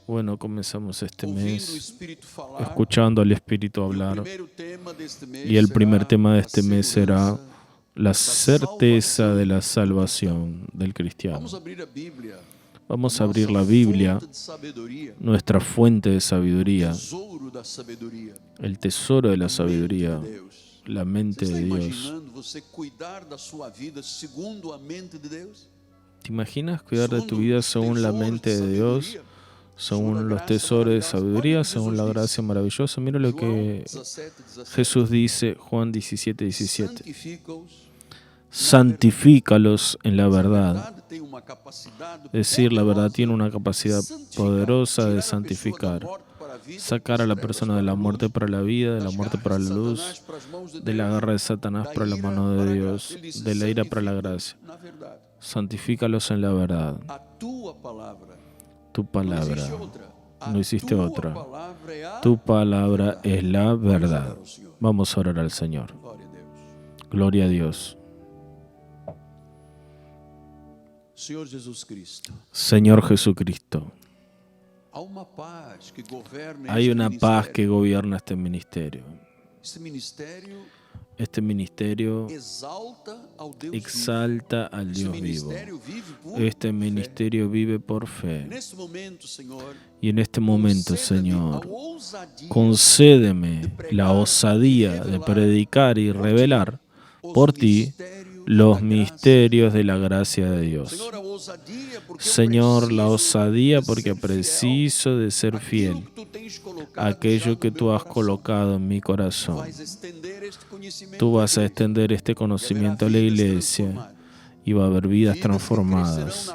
Bueno, comenzamos este mes escuchando al Espíritu hablar. Y el primer tema de este mes será la certeza de la salvación del cristiano. Vamos a abrir la Biblia, nuestra fuente de sabiduría, el tesoro de la sabiduría, la mente de Dios. ¿Te imaginas cuidar de tu vida según la mente de Dios, según los tesoros de sabiduría, según la gracia maravillosa? Mira lo que Jesús dice, Juan 17:17. Santifícalos en la verdad. Es decir, la verdad tiene una capacidad poderosa de santificar, sacar a la persona de la muerte para la vida, de la muerte para la luz, de la garra de Satanás para la mano de Dios, de la ira para la gracia. Santifícalos en la verdad. Tu palabra, no hiciste otra. Tu palabra es la verdad. Vamos a orar al Señor. Gloria a Dios. Señor Jesucristo, hay una paz que gobierna este ministerio. Este ministerio exalta al Dios vivo. Este ministerio vive por fe. Y en este momento, Señor, concédeme la osadía de predicar y revelar por ti los misterios de la gracia de Dios. Señor, la osadía porque preciso de ser fiel a aquello que tú has colocado en mi corazón. Tú vas a extender este conocimiento a la iglesia y va a haber vidas transformadas,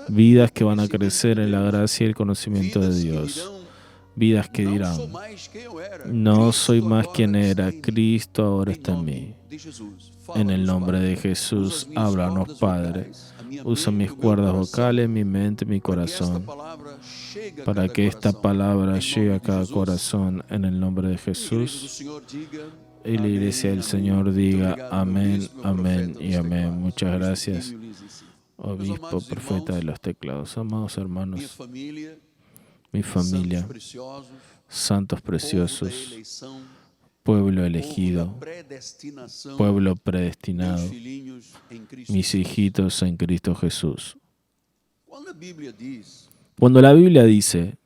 vidas que van a crecer en la gracia y el conocimiento de Dios, vidas que dirán, no soy más quien era, Cristo ahora está en mí. En el nombre de Jesús, háblanos, Padre. Usa mis cuerdas vocales, mi mente, mi corazón, para que esta palabra llegue a cada corazón en el nombre de Jesús. Y la iglesia del Señor diga amén, amén y amén. Muchas gracias, obispo, profeta de los teclados. Amados hermanos, mi familia, santos preciosos, pueblo elegido, pueblo predestinado, mis hijitos en Cristo Jesús. Cuando la Biblia dice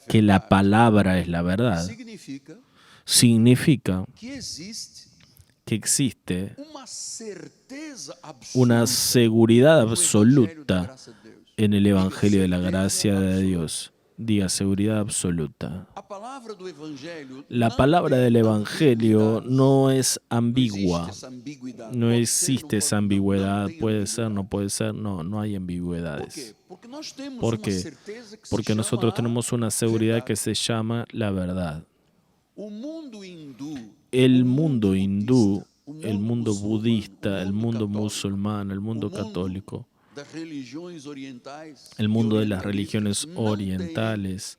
que la palabra es la verdad, significa que existe una seguridad absoluta en el Evangelio de la gracia de Dios. Diga seguridad absoluta. La palabra del Evangelio no es ambigua. No existe esa ambigüedad. Puede ser, no puede ser. No hay ambigüedades. ¿Por qué? Porque nosotros tenemos una seguridad que se llama la verdad. El mundo hindú, el mundo budista, el mundo musulmán, el mundo católico, el mundo de las religiones orientales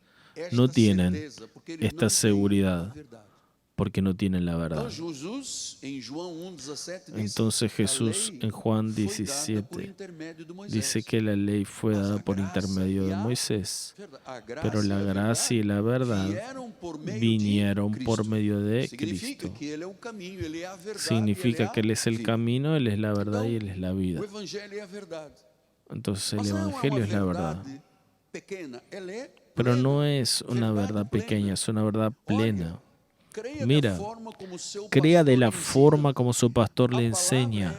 no tienen esta seguridad porque no tienen la verdad. Entonces Jesús en Juan 17 dice que la ley fue dada por intermedio de Moisés, pero la gracia y la verdad vinieron por medio de Cristo. Significa que Él es el camino, Él es la verdad y Él es la vida. Entonces el Evangelio es la verdad. Pero no es una verdad pequeña, es una verdad plena. Mira, crea de la forma como su pastor le enseña.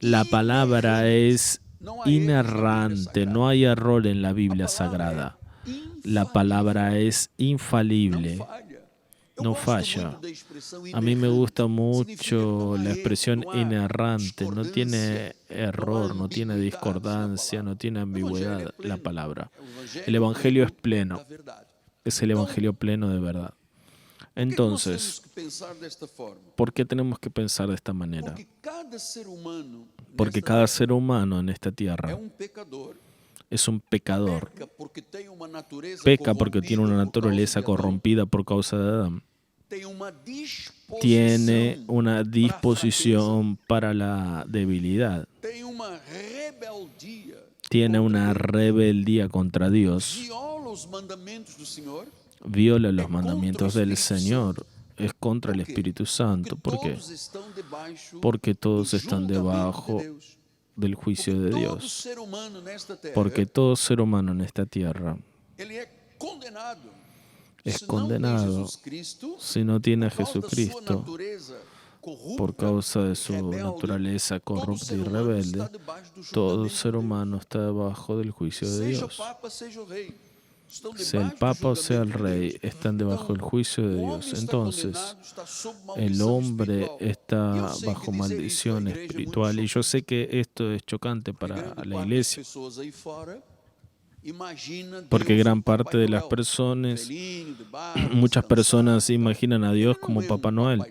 La palabra es inerrante, no hay error en la Biblia Sagrada. La palabra es infalible, no falla. A mí me gusta mucho la expresión inerrante, no tiene error, no tiene discordancia, no tiene ambigüedad la palabra. El Evangelio es pleno, es el Evangelio pleno de verdad. Entonces, ¿por qué tenemos que pensar de esta manera? Porque cada ser humano en esta tierra es un pecador. Peca porque tiene una naturaleza corrompida por causa de Adán. Tiene una disposición para la debilidad. tiene una rebeldía contra Dios, viola los mandamientos del Señor, es contra el Espíritu Santo. ¿Por qué? Porque todos están debajo del juicio de Dios. Porque todo ser humano en esta tierra es condenado si no tiene a Jesucristo por causa de su naturaleza corrupta y rebelde. Todo ser humano está debajo del juicio de Dios. Sea el Papa o sea el Rey, están debajo del juicio de Dios. Entonces, el hombre está bajo maldición espiritual. Y yo sé que esto es chocante para la iglesia, porque gran parte de las personas, muchas personas imaginan a Dios como Papá Noel.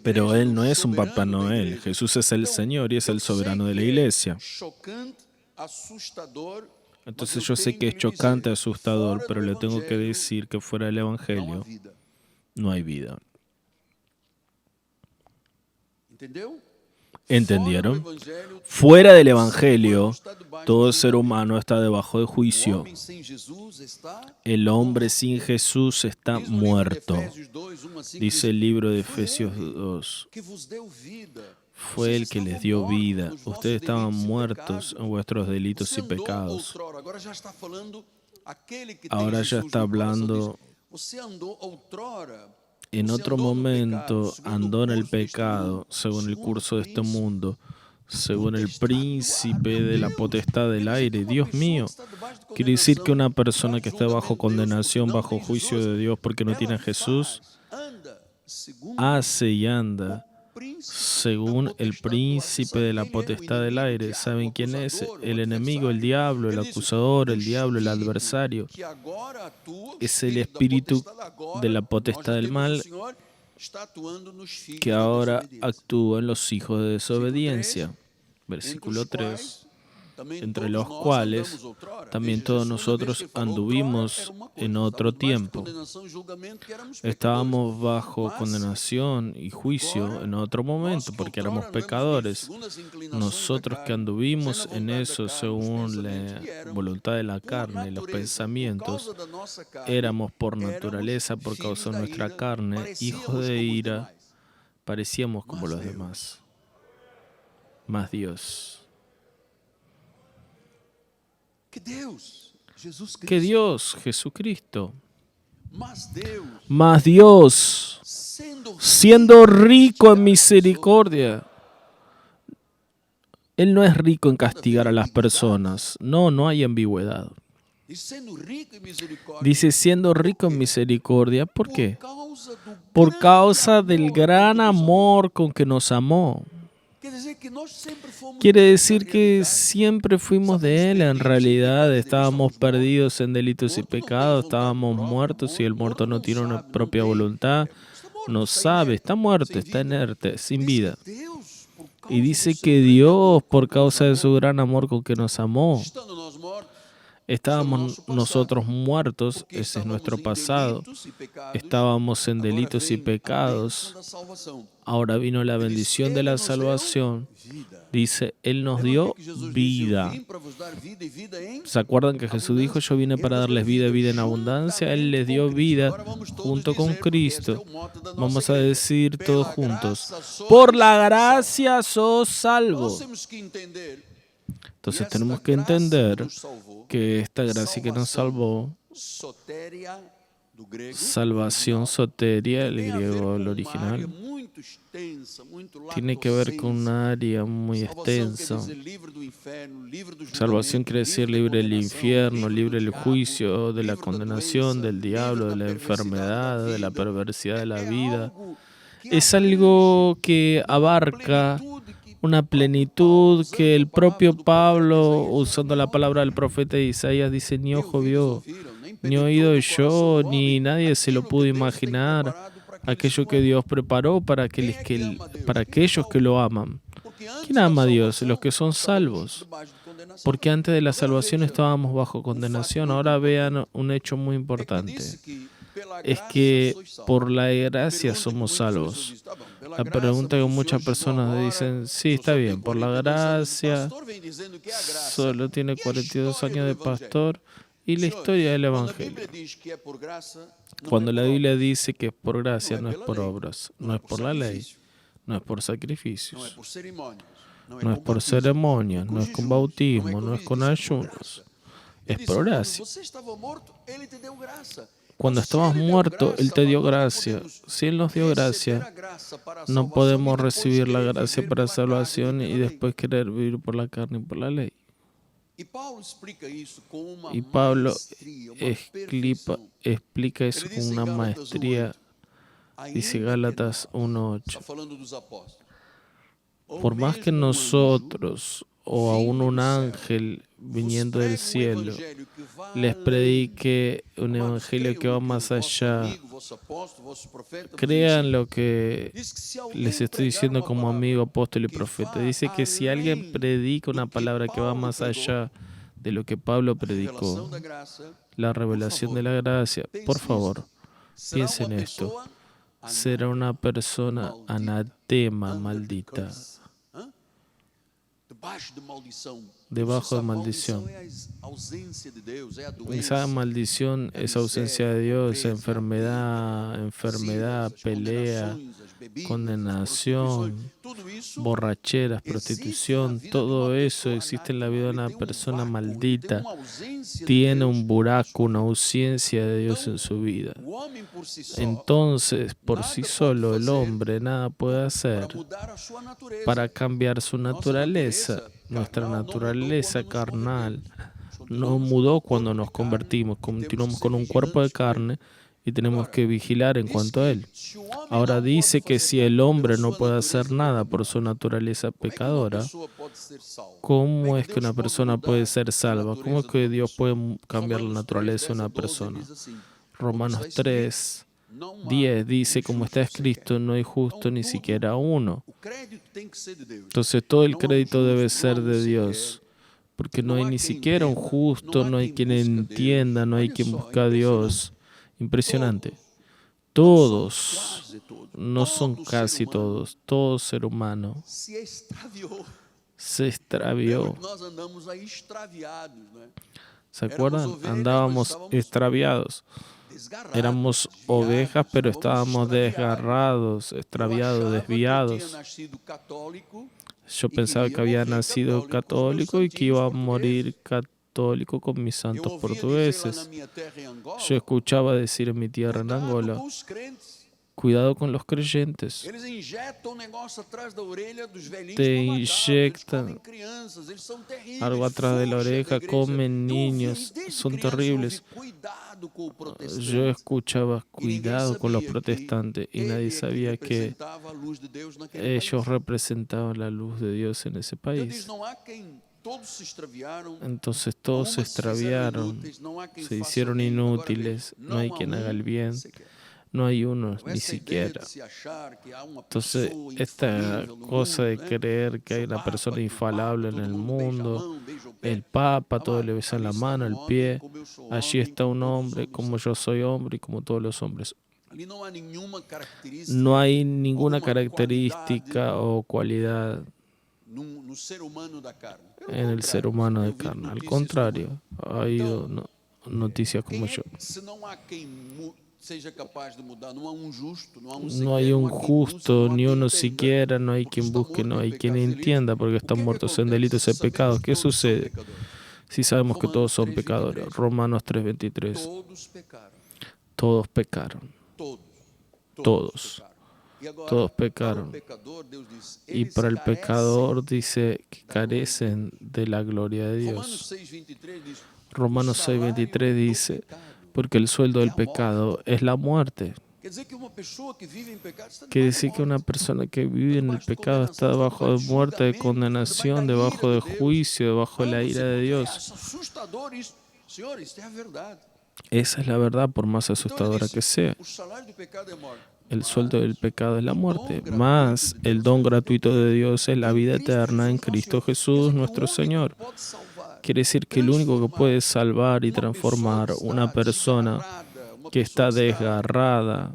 Pero Él no es un Papá Noel. Jesús es el Señor y es el soberano de la iglesia. Entonces yo sé que es chocante, asustador, pero le tengo que decir que fuera del Evangelio no hay vida. ¿Entendieron? Fuera del Evangelio, todo ser humano está debajo de juicio. El hombre sin Jesús está muerto. Dice el libro de Efesios 2. Fue el que les dio vida. Ustedes estaban muertos en vuestros delitos y pecados. Ahora ya está hablando. En otro momento andó en el pecado, según el curso de este mundo, según el príncipe de la potestad del aire. Dios mío, quiere decir que una persona que está bajo condenación, bajo juicio de Dios porque no tiene a Jesús, hace y anda según el príncipe de la potestad del aire. ¿Saben quién es? El enemigo, el diablo, el acusador, el diablo, el adversario. Es el espíritu de la potestad del mal que ahora actúa en los hijos de desobediencia. Versículo 3. Entre los cuales también todos nosotros anduvimos en otro tiempo. Estábamos bajo condenación y juicio en otro momento porque éramos pecadores. Nosotros que anduvimos en eso según la voluntad de la carne y los pensamientos, éramos por naturaleza, por causa de nuestra carne, hijos de ira, parecíamos como los demás. Más Dios. Que Dios, Jesucristo, más Dios, siendo rico en misericordia. Él no es rico en castigar a las personas. No hay ambigüedad. Dice, siendo rico en misericordia. ¿Por qué? Por causa del gran amor con que nos amó. Quiere decir que siempre fuimos de Él. En realidad estábamos perdidos en delitos y pecados, estábamos muertos y el muerto no tiene una propia voluntad, no sabe, está muerto, está inerte, sin vida. Y dice que Dios, por causa de su gran amor con que nos amó, estábamos nosotros muertos, ese es nuestro pasado, estábamos en delitos y pecados, ahora vino la bendición de la salvación, dice, Él nos dio vida. ¿Se acuerdan que Jesús dijo, yo vine para darles vida y vida en abundancia? Él les dio vida junto con Cristo. Vamos a decir todos juntos, por la gracia sos salvos. Entonces tenemos que entender que esta gracia que nos salvó, salvación, soteria, el griego, el original, tiene que ver con un área muy extensa. Salvación quiere decir libre del infierno, libre del juicio, de la condenación, del diablo, de la enfermedad, de la perversidad de la vida. Es algo que abarca una plenitud que el propio Pablo, usando la palabra del profeta Isaías, dice, ni ojo vio, ni oído oyó, ni nadie se lo pudo imaginar, aquello que Dios preparó para aquellos que lo aman. ¿Quién ama a Dios? Los que son salvos. Porque antes de la salvación estábamos bajo condenación. Ahora vean un hecho muy importante. es que por la gracia somos salvos. La pregunta que muchas personas dicen, sí, está bien, por la gracia, solo tiene 42 años de pastor y la historia del Evangelio. Cuando la Biblia dice que es por gracia, no es por obras, no es por la ley, no es por sacrificios, no es por ceremonias, no es con bautismo, no es con ayunos, es por gracia. Cuando estabas muerto, Él te dio gracia. Si Él nos dio gracia, no podemos recibir la gracia para salvación y después querer vivir por la carne y por la ley. Y Pablo explica eso con una maestría. Dice Gálatas 1:8. Por más que nosotros o aún un ángel viniendo del cielo les predique un evangelio que va más allá, crean lo que les estoy diciendo como amigo, apóstol y profeta. Dice que si alguien predica una palabra que va más allá de lo que Pablo predicó, la revelación de la gracia, por favor, piensen en esto, será una persona anatema, maldita, debajo de maldición. Esa maldición es ausencia de Dios, enfermedad, pelea, condenación, borracheras, prostitución, todo eso existe en la vida de una persona maldita. Tiene un buraco, una ausencia de Dios en su vida. Entonces, por sí solo, el hombre nada puede hacer para cambiar su naturaleza. Nuestra naturaleza carnal no mudó cuando nos convertimos. Continuamos con un cuerpo de carne y tenemos que vigilar en cuanto a él. Ahora dice que si el hombre no puede hacer nada por su naturaleza pecadora, ¿cómo es que una persona puede ser salva? ¿Cómo es que Dios puede cambiar la naturaleza de una persona? Romanos 3:10 dice, como está escrito, no hay justo ni siquiera uno. Entonces todo el crédito debe ser de Dios, porque no hay ni siquiera un justo, no hay quien entienda, no hay quien busque a Dios. Impresionante. Todos, no son casi todos, todo ser humano se extravió. ¿Se acuerdan? Andábamos extraviados. Éramos ovejas, pero estábamos desgarrados, extraviados, desviados. Yo pensaba que había nacido católico y que iba a morir católico con mis santos portugueses. Yo escuchaba decir en mi tierra, en Angola, cuidado con los creyentes. Te inyectan algo atrás de la oreja, comen niños, son terribles. Yo escuchaba, cuidado con los protestantes, y nadie sabía que ellos representaban la luz de Dios en ese país. Entonces todos se extraviaron, se hicieron inútiles, no hay quien haga el bien. No hay uno, ni siquiera. Entonces, esta cosa de creer que hay una persona infalable en el mundo, el Papa, todos le besan la mano, el pie, allí está un hombre, como yo soy hombre y como todos los hombres. No hay ninguna característica o cualidad en el ser humano de carne. Al contrario, ha habido noticias como yo. No hay un justo, ni uno siquiera, no hay quien busque, no hay quien entienda, porque están muertos en delitos y pecados. ¿Qué sucede? Si sabemos que todos son pecadores. Romanos 3:23. Todos pecaron. Todos pecaron. Y para el pecador dice que carecen de la gloria de Dios. Romanos 6:23 dice, porque el sueldo del pecado es la muerte. Quiere decir que una persona que vive en el pecado está debajo de muerte, de condenación, debajo de juicio, debajo de la ira de Dios. Esa es la verdad, por más asustadora que sea. El sueldo del pecado es la muerte, más el don gratuito de Dios es la vida eterna en Cristo Jesús, nuestro Señor. Quiere decir que el único que puede salvar y transformar una persona que está desgarrada,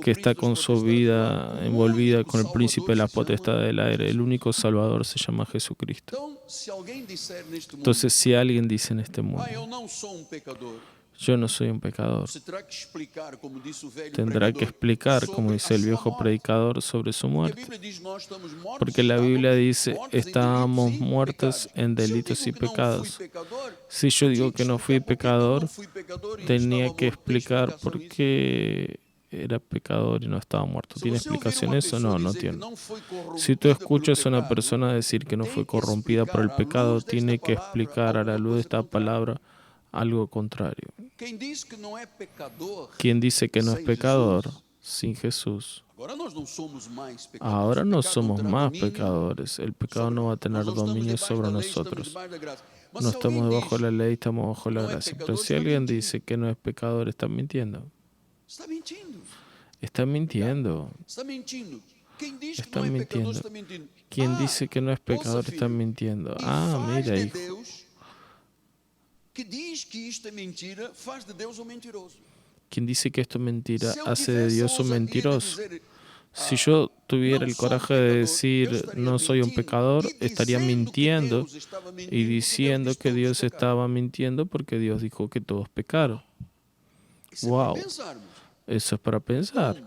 que está con su vida envolvida con el príncipe de la potestad del aire. El único Salvador se llama Jesucristo. Entonces, si alguien dice en este mundo, yo no soy un pecador, tendrá que explicar, como dice el viejo predicador, sobre su muerte. Porque la Biblia dice, estábamos muertos en delitos y pecados. Si yo digo que no fui pecador, tenía que explicar por qué era pecador y no estaba muerto. ¿Tiene explicación eso? No, no tiene. Si tú escuchas a una persona decir que no fue corrompida por el pecado, tiene que explicar a la luz de esta palabra algo contrario. Quien dice que no es pecador sin Jesús, ahora no somos más pecadores. El pecado no va a tener dominio sobre nosotros. No estamos debajo de la ley, estamos bajo la gracia. Pero si alguien dice que no es pecador, está mintiendo. Está mintiendo. Está mintiendo. Quien dice que no es pecador está mintiendo. Ah, mira, hijo. Quien dice que esto es mentira hace de Dios un mentiroso. Si yo tuviera el coraje de decir no soy un pecador, estaría mintiendo y diciendo que Dios estaba mintiendo porque Dios dijo que todos pecaron. Wow, eso es para pensar.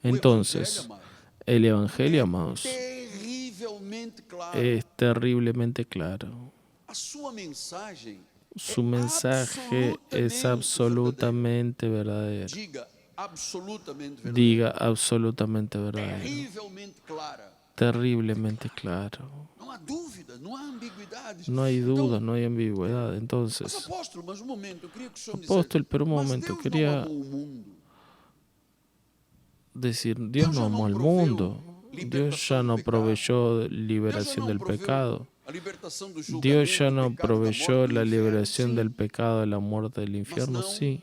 Entonces, el Evangelio, amados, es terriblemente claro. Su mensaje es absolutamente verdadero. Diga absolutamente verdadero. Terriblemente claro. No hay duda, no hay ambigüedad. Entonces, apóstol, pero un momento, quería decir, Dios no amó al mundo. Dios ya no proveyó liberación del pecado. Dios ya no proveyó la liberación del pecado, de la muerte, del infierno, sí.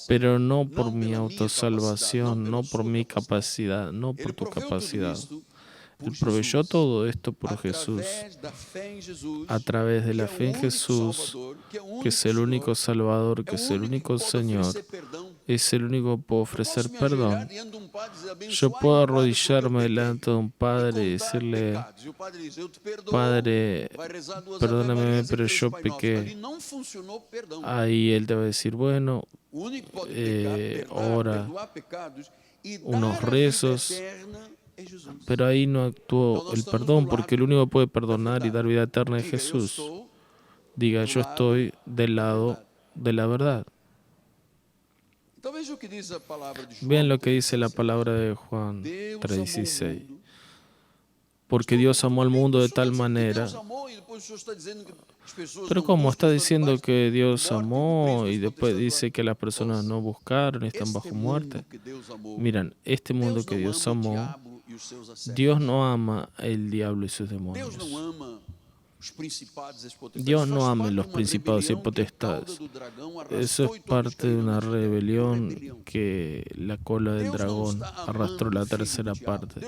Pero no por mi autosalvación, no por mi capacidad, no por tu capacidad. Él proveyó todo esto por Jesús, a través de la fe en Jesús, que es el único Salvador, que es el único Señor, es el único que puede ofrecer perdón. Yo puedo arrodillarme delante de un padre y decirle, Padre, perdóname, pero yo pequé. Ahí él te va a decir, bueno, ora unos rezos, pero ahí no actuó el perdón, porque el único que puede perdonar y dar vida eterna es Jesús. Diga, yo estoy del lado de la verdad. Vean lo que dice la palabra de Juan 3:16. Porque Dios amó al mundo de tal manera. Pero ¿cómo? Está diciendo que Dios amó y después dice que las personas no buscaron y están bajo muerte. Miren, este mundo que Dios amó, Dios no ama el diablo y sus demonios. Dios no ama los principados y potestades. Eso es parte de una rebelión que la cola del dragón arrastró la tercera parte.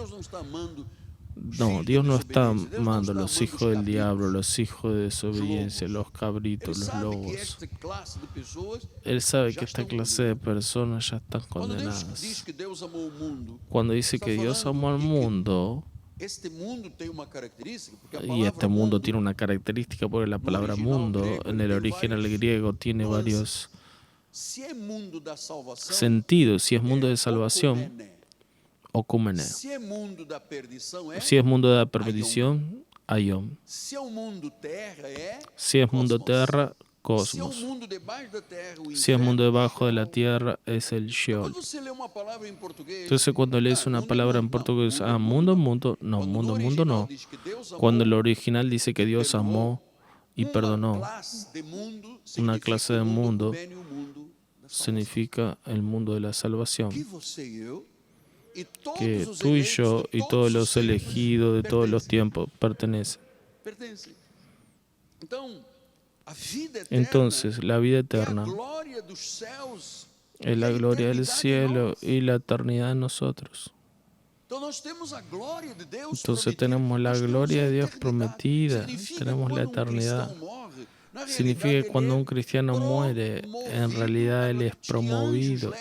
No, Dios no está amando a los hijos del diablo, los hijos de desobediencia, los cabritos, los lobos. Él sabe que esta clase de personas ya están condenadas. Cuando dice que Dios amó al mundo, y este mundo tiene una característica porque la palabra mundo en el original griego tiene varios sentidos. Si es mundo de salvación, ocúmene. Si es mundo de la perdición, aion. Si es mundo tierra, cosmos. Si es mundo debajo de la tierra, es el Sheol. Entonces cuando lees una palabra en portugués, mundo, mundo, no, mundo, no. Cuando el original dice que Dios amó y perdonó, una clase de mundo significa el mundo de la salvación. Que tú y yo y todos los elegidos de todos los tiempos pertenecen. Entonces, la vida eterna es la gloria del cielo y la eternidad en nosotros. Entonces tenemos la gloria de Dios prometida, tenemos la eternidad. Significa que cuando un cristiano muere, en realidad él es promovido.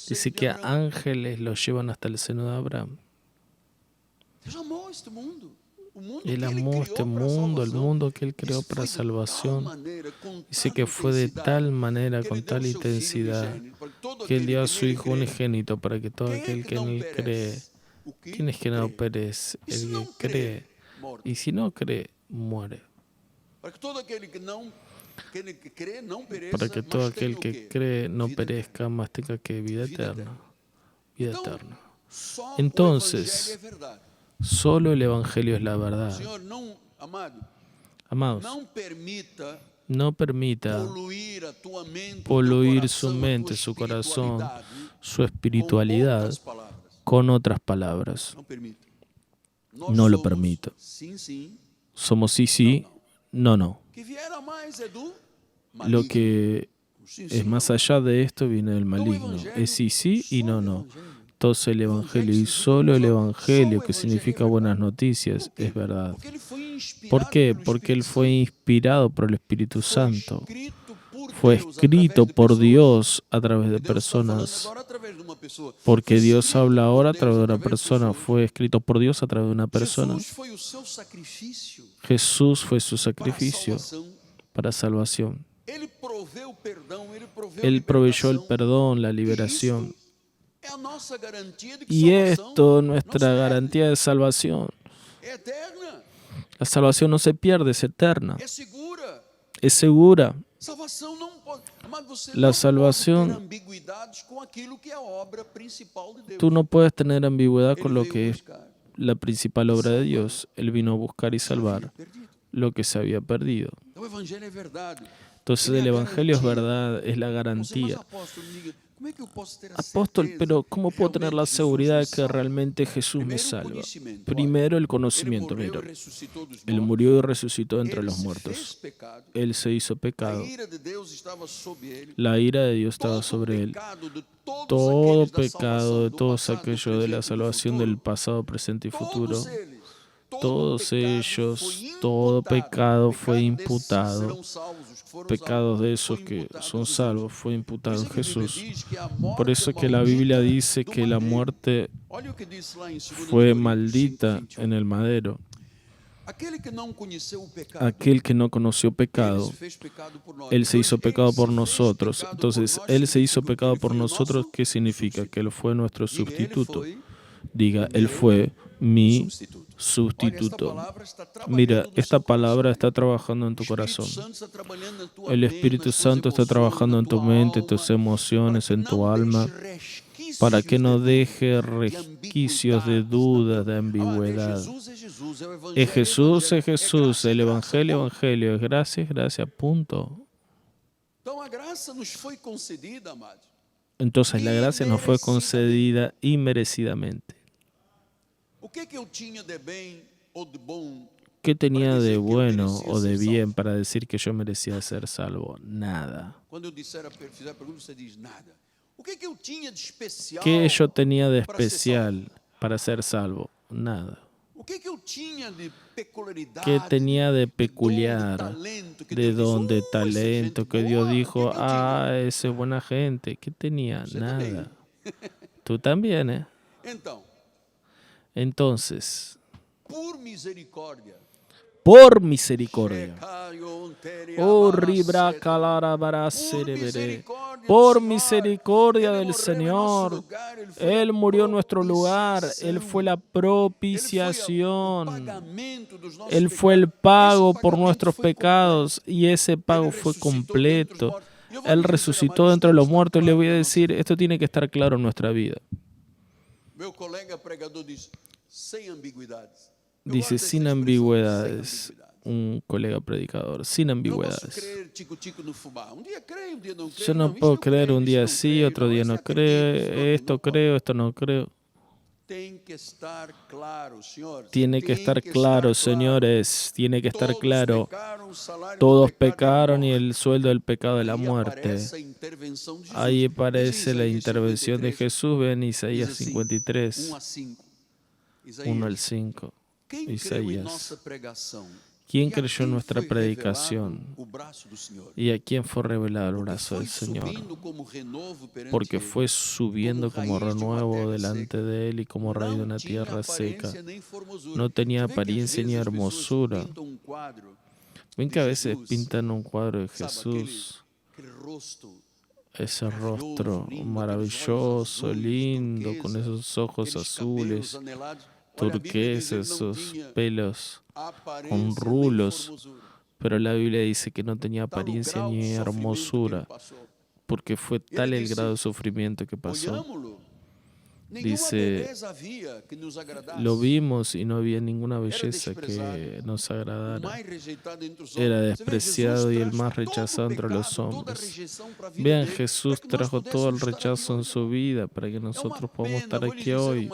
Dice que ángeles lo llevan hasta el seno de Abraham. Él amó este mundo, el mundo que él creó para salvación. Dice que fue de tal manera, con tal intensidad, que él dio a su Hijo unigénito para que todo aquel que en él cree, ¿quién es que no perece? El que cree. Y si no cree, muere. Para que todo aquel que cree no perezca, más tenga que vida eterna. Vida eterna. Entonces, solo el Evangelio es la verdad. Amados, no permita poluir su mente, su corazón, su espiritualidad con otras palabras. No lo permito. Somos sí, sí, no, no. Lo que es más allá de esto viene del maligno. Es sí, sí y no, no. Entonces el Evangelio, y solo el Evangelio, que significa buenas noticias, es verdad. ¿Por qué? Porque él fue inspirado por el Espíritu Santo. Fue escrito por Dios a través de personas. Porque Dios habla ahora a través de una persona. Fue escrito por Dios a través de una persona. Jesús fue su sacrificio para salvación. Él proveyó el perdón, la liberación. Y esto es nuestra garantía de salvación. La salvación no se pierde, es eterna. Es segura. La salvación, tú no puedes tener ambigüedad con lo que es la principal obra de Dios. Él vino a buscar y salvar lo que se había perdido. Entonces el Evangelio es verdad, es la garantía. Apóstol, pero ¿cómo puedo tener la seguridad de que realmente Jesús me salva? Primero el conocimiento. Mira, Él murió y resucitó entre los muertos. Él se hizo pecado. La ira de Dios estaba sobre Él. Todo pecado de todos aquellos de la salvación del pasado, presente y futuro, todos ellos, todo pecado fue imputado. Pecados de esos que son salvos fue imputado en Jesús. Por eso es que la Biblia dice que la muerte fue maldita en el madero. Aquel que no conoció pecado, Él se hizo pecado por nosotros. Entonces, Él se hizo pecado por nosotros, ¿qué significa? Que Él fue nuestro sustituto. Diga, Él fue mi sustituto. Mira, esta palabra está trabajando en tu corazón. El Espíritu Santo está trabajando en tu mente, tus emociones, en tu alma, para que no deje resquicios de dudas, de ambigüedad. Es Jesús, es Jesús. El Evangelio, Evangelio. Es gracia, gracia, punto. Entonces la gracia nos fue concedida inmerecidamente. ¿Qué tenía de bueno o de bien para decir que yo merecía ser salvo? Nada. ¿Qué yo tenía de especial para ser salvo? Nada. ¿Qué tenía de peculiar, de don, de talento, que Dios dijo, ese es buena gente? ¿Qué tenía? Nada. Tú también, ¿eh? Entonces, por misericordia, por misericordia del Señor, Él murió en nuestro lugar, Él fue la propiciación, Él fue el pago por nuestros pecados y ese pago fue completo. Él resucitó de entre los muertos y le voy a decir, esto tiene que estar claro en nuestra vida. Dice, sin ambigüedades, un colega predicador, sin ambigüedades. Yo no puedo creer un día sí, otro día no creo, esto no creo. Tiene que estar claro, señores, tiene que estar claro. Todos pecaron y el sueldo del pecado es la muerte. Ahí aparece la intervención de Jesús, ven Isaías 53, 1 al 5. Isaías. ¿Quién creyó en nuestra predicación? ¿Y a quién fue revelado el brazo del Señor? Porque fue subiendo como renuevo delante de él y como raíz de una tierra seca. No tenía apariencia ni hermosura. Ven que a veces pintan un cuadro de Jesús, ese rostro maravilloso, lindo, con esos ojos azules, turqueses, esos pelos con rulos, pero la Biblia dice que no tenía apariencia ni hermosura, porque fue tal el grado de sufrimiento que pasó. Dice, lo vimos y no había ninguna belleza que nos agradara. Era despreciado y el más rechazado entre los hombres. Vean, Jesús trajo todo el rechazo en su vida para que nosotros podamos estar aquí hoy.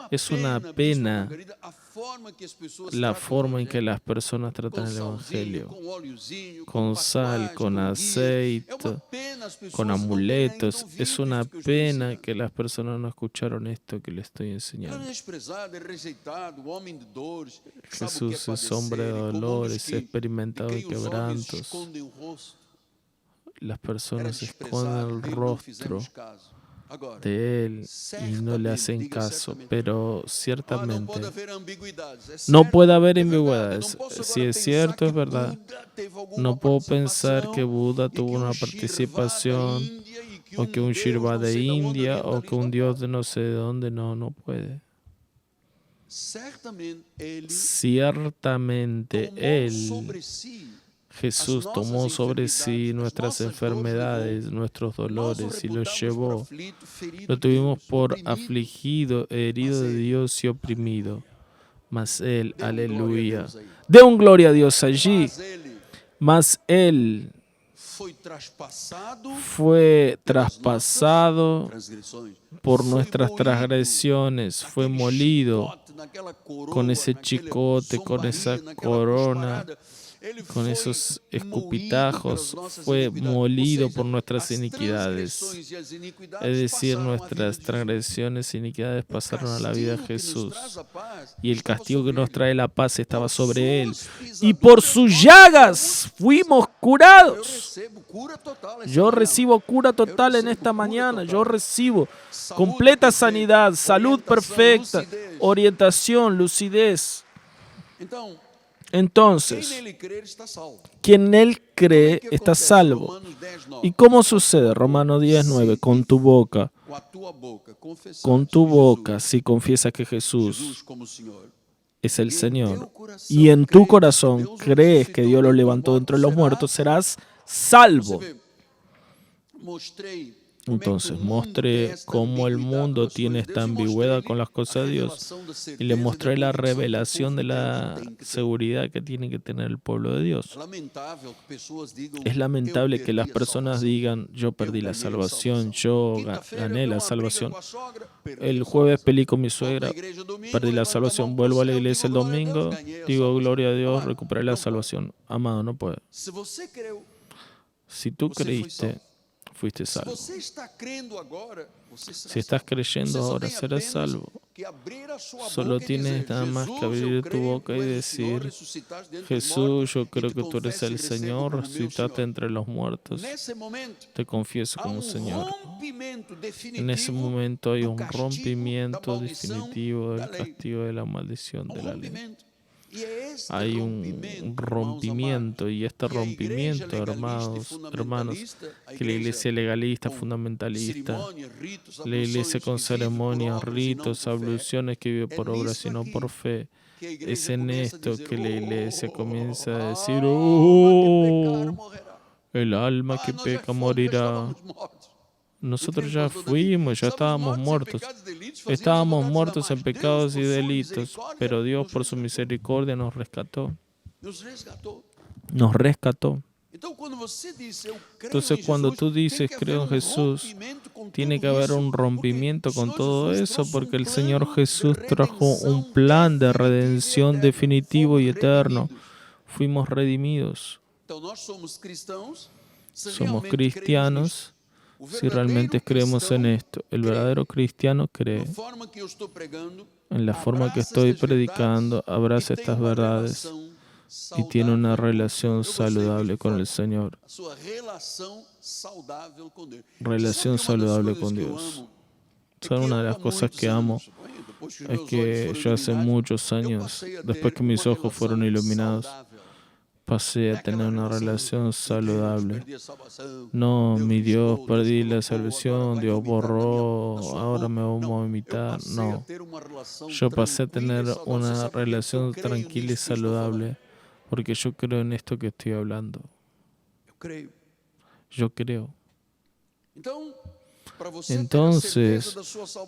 Es una pena la forma en que las personas tratan el Evangelio, con sal, con aceite, con amuletos. Es una pena que las personas no escucharon esto que les estoy enseñando. Jesús es hombre de dolores, experimentado de quebrantos. Las personas esconden el rostro de él y no le hacen caso, pero ciertamente no puede haber ambigüedades. Si es cierto, es verdad. No puedo pensar que Buda tuvo una participación, o que un Shiva de India, o que un dios de no sé de dónde. No puede. Ciertamente él, Jesús, tomó sobre sí nuestras enfermedades, nuestros dolores y los llevó. Lo tuvimos por afligido, herido de Dios y oprimido. Mas él, aleluya, dé un gloria a Dios allí. Mas él fue traspasado por nuestras transgresiones, fue molido con ese chicote, con esa corona, con esos escupitajos, fue molido por nuestras iniquidades. Es decir, nuestras transgresiones e iniquidades pasaron a la vida de Jesús. Y el castigo que nos trae la paz estaba sobre él. Y por sus llagas fuimos curados. Yo recibo cura total en esta mañana. Yo recibo completa sanidad, salud perfecta, orientación, lucidez. Entonces, quien en él cree está salvo. ¿Y cómo sucede? Romanos 10:9, con tu boca, si confiesas que Jesús es el Señor, y en tu corazón crees que Dios lo levantó entre los muertos, serás salvo. Entonces mostré cómo el mundo tiene esta ambigüedad con las cosas de Dios y le mostré la revelación de la seguridad que tiene que tener el pueblo de Dios. Es lamentable que las personas digan, yo perdí la salvación, yo gané la salvación. El jueves peleé con mi suegra, perdí la salvación, vuelvo a la iglesia el domingo, digo gloria a Dios, recuperé la salvación. Amado, no puede. Si tú creíste, fuiste salvo. Si estás creyendo ahora, serás salvo. Solo tienes nada más que abrir tu boca y decir, Jesús, yo creo que tú eres el Señor, resucitaste entre los muertos. Te confieso como Señor. En ese momento hay un rompimiento definitivo del castigo de la maldición de la ley. Hay un rompimiento, y este rompimiento, hermanos, que la iglesia legalista, fundamentalista, la iglesia con ceremonias, ritos, abluciones que vive por obra sino por fe, es en esto que la iglesia comienza a decir, el alma que peca morirá. Nosotros ya fuimos, ya estábamos muertos. Estábamos muertos en pecados y delitos, pero Dios por su misericordia nos rescató. Nos rescató. Entonces, cuando tú dices, creo en Jesús, tiene que haber un rompimiento con todo eso, porque el Señor Jesús trajo un plan de redención definitivo y eterno. Fuimos redimidos. Somos cristianos. Si realmente creemos en esto, el verdadero cristiano cree en la forma que estoy predicando, abraza estas verdades, y tiene una relación saludable con el Señor. Relación saludable con Dios. Son una de las cosas que amo. Es que yo hace muchos años, después que mis ojos fueron iluminados, pasé a tener una relación saludable. No, mi Dios, perdí la salvación, Dios borró, ahora me voy a vomitar. No, yo pasé a tener una relación tranquila y saludable porque yo creo en esto que estoy hablando. Yo creo. Entonces,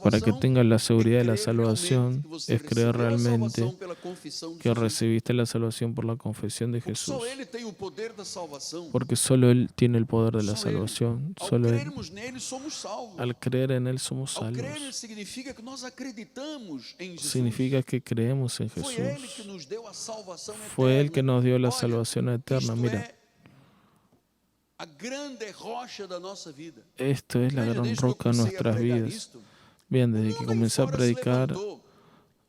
para que tengas la seguridad de la salvación, es creer realmente que recibiste la salvación por la confesión de Jesús. Porque solo Él tiene el poder de la salvación. Solo Él. Al creer en Él somos salvos. Significa que creemos en Jesús. Fue Él que nos dio la salvación eterna. Mira. Esto es la gran roca de nuestras vidas. Bien, desde que comencé a predicar,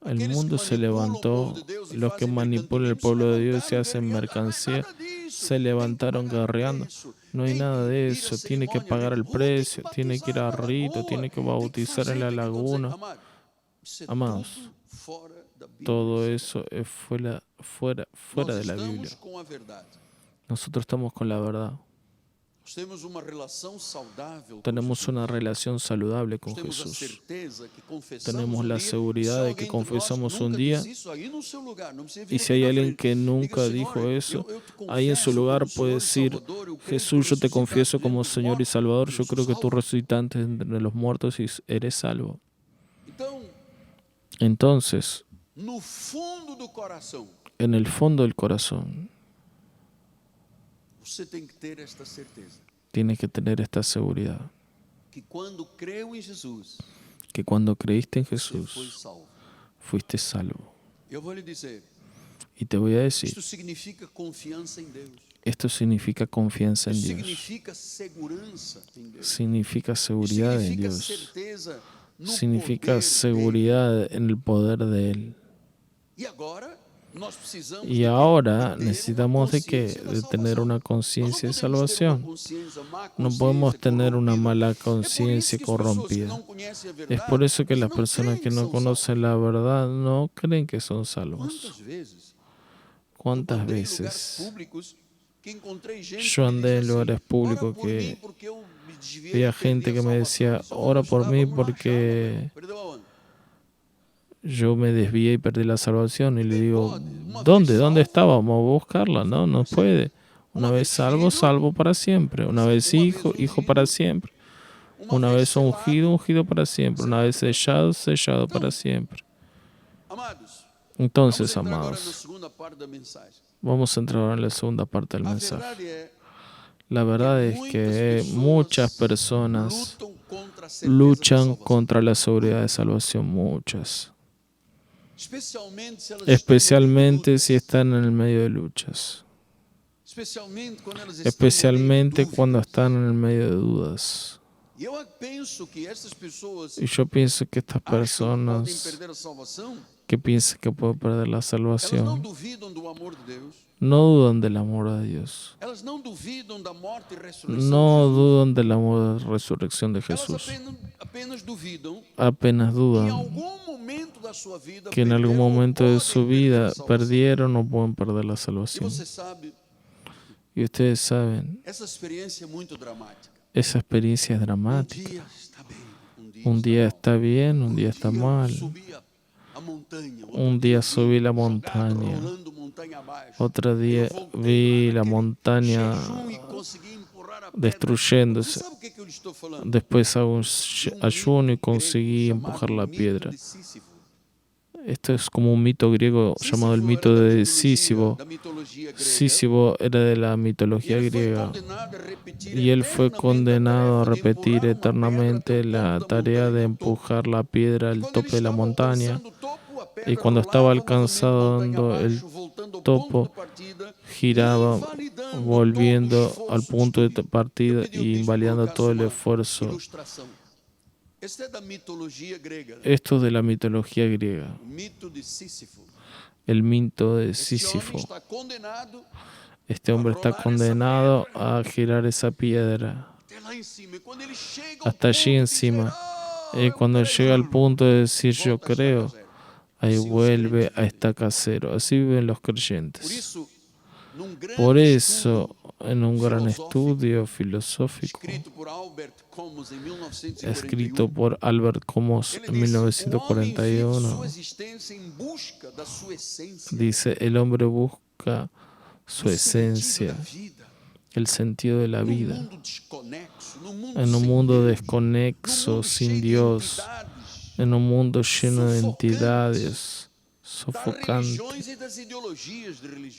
el mundo se levantó. Los que manipulan el pueblo de Dios y se hacen mercancía se levantaron guerreando. No hay nada de eso. Tiene que pagar el precio, tiene que ir a rito, tiene que bautizar en la laguna. Amados, todo eso es fuera de la Biblia. Nosotros estamos con la verdad. Tenemos una relación saludable con Jesús. Tenemos la seguridad de que confesamos un día. Y si hay alguien que nunca dijo eso, ahí en su lugar puede decir: Jesús, yo te confieso como Señor y Salvador. Yo creo que tú resucitaste entre los muertos y eres salvo. Entonces, en el fondo del corazón, tienes que tener esta seguridad. Que cuando creíste en Jesús, fuiste salvo. Y te voy a decir, esto significa confianza en Dios. Significa seguridad en Dios. Significa seguridad en el poder de Él. Y ahora necesitamos de tener una conciencia de salvación. No podemos tener una mala conciencia corrompida. Es por eso que las personas que no conocen la verdad no creen que son salvos. ¿Cuántas veces yo andé en lugares públicos que había gente que me decía: ora por mí porque yo me desvié y perdí la salvación? Y le digo: ¿Dónde estaba? Vamos a buscarla. No puede. Una vez salvo, salvo para siempre. Una vez hijo, hijo para siempre. Una vez ungido para siempre. Una vez sellado, sellado para siempre. Entonces, amados, vamos a entrar ahora en la segunda parte del mensaje. La verdad es que muchas personas luchan contra la seguridad de salvación. Muchas. Especialmente si están en el medio de luchas. Especialmente cuando están en el medio de dudas. Y yo pienso que estas personas que piensan que pueden perder la salvación no dudan del amor de Dios. No dudan del amor de resurrección de Jesús. Apenas dudan que en algún momento de su vida perdieron o pueden perder la salvación. Y ustedes saben, esa experiencia es dramática. Un día está bien, un día está mal. Un día subí la montaña, otro día vi la montaña destruyéndose. Después hago un ayuno y conseguí empujar la piedra. Esto es como un mito griego llamado el mito de Sísifo. Sísifo era de la mitología griega y él fue condenado a repetir eternamente la tarea de empujar la piedra al tope de la montaña. Y cuando estaba alcanzando el topo, giraba, volviendo al punto de partida y invalidando todo el esfuerzo. Esto es de la mitología griega. el mito de Sísifo. Este hombre está condenado a girar esa piedra hasta allí encima. Y cuando llega al punto de decir yo creo, ahí vuelve a estaca cero. Así viven los creyentes. Por eso, en un gran estudio filosófico escrito por Albert Camus en 1941, dice: el hombre busca su esencia, el sentido de la vida, en un mundo desconexo, sin Dios, en un mundo lleno de entidades sofocantes,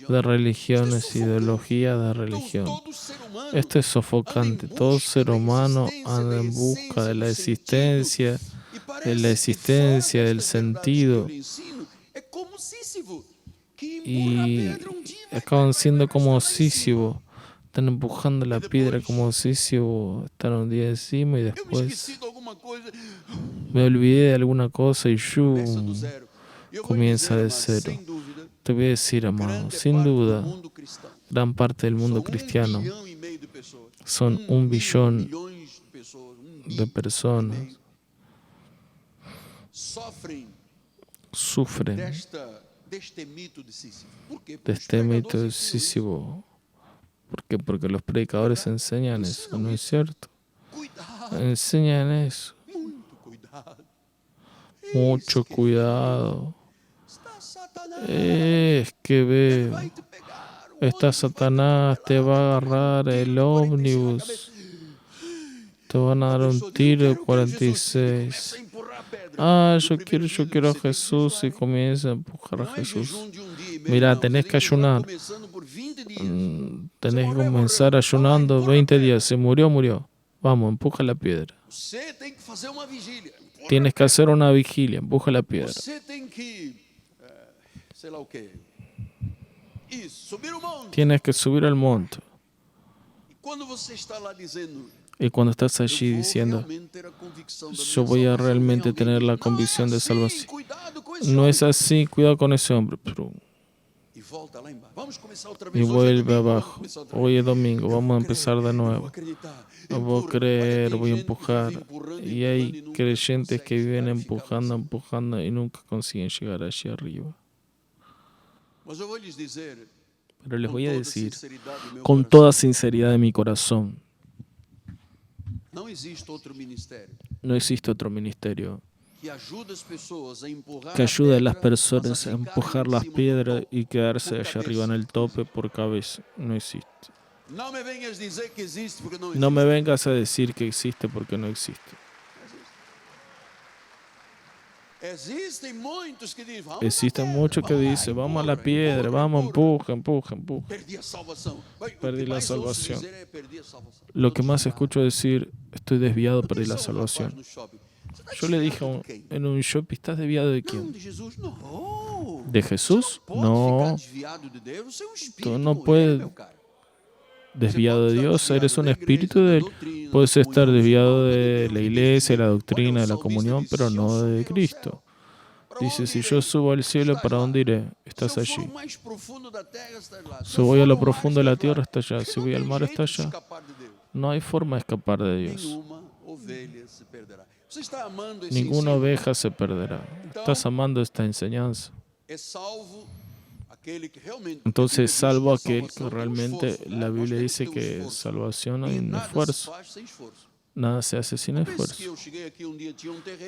de religiones, ideologías de religión. Esto es sofocante. Todo ser humano anda en busca de la existencia, del sentido, y acaban siendo como Sísifo. Están empujando la piedra como Sísifo, están un día encima y después me olvidé de alguna cosa y comienza de cero. Te voy a decir, amado, sin duda, gran parte del mundo cristiano son 1 billón de personas sufren de este mito de Sísifo. ¿Por qué? Porque los predicadores enseñan eso, ¿no es cierto? Enseñan eso. Mucho cuidado. Es que veo. Está Satanás, te va a agarrar el ómnibus. Te van a dar un tiro de 46. Yo quiero a Jesús, y comienza a empujar a Jesús. Mira, tenés que ayunar. Tenés que comenzar ayunando 20 días. Se murió. Vamos, empuja la piedra. Tienes que hacer una vigilia, empuja la piedra. Tienes que subir al monte. Y cuando estás allí diciendo, yo voy a realmente tener la convicción de salvación. No es así, cuidado con ese hombre. Y vuelve abajo. Hoy es domingo, vamos a empezar de nuevo. Voy a creer, voy a empujar. Y hay creyentes que viven empujando y nunca consiguen llegar allí arriba. Pero les voy a decir con toda sinceridad de mi corazón, no existe otro ministerio que ayude a las personas a empujar las piedras y quedarse allá arriba en el tope por cabeza. No existe. No me vengas a decir que existe porque no existe. Existen muchos que dicen, vamos a la piedra, vamos, empuja. Perdí la salvación. Lo que más escucho decir, estoy desviado, perdí la salvación. Yo le dije en un shopping, ¿estás desviado de quién? ¿De Jesús? No. Tú no puedes desviado de Dios, eres un espíritu de Él. Puedes estar desviado de la iglesia, de la doctrina, de la comunión, pero no de Cristo. Dice, si yo subo al cielo, ¿para dónde iré? Estás allí. Si voy a lo profundo de la tierra, está allá. Si voy al mar, está allá. No hay forma de escapar de Dios. Ninguna oveja se perderá. Estás amando esta enseñanza. Entonces, salvo aquel que realmente la Biblia dice que salvación hay un esfuerzo. Nada se hace sin esfuerzo.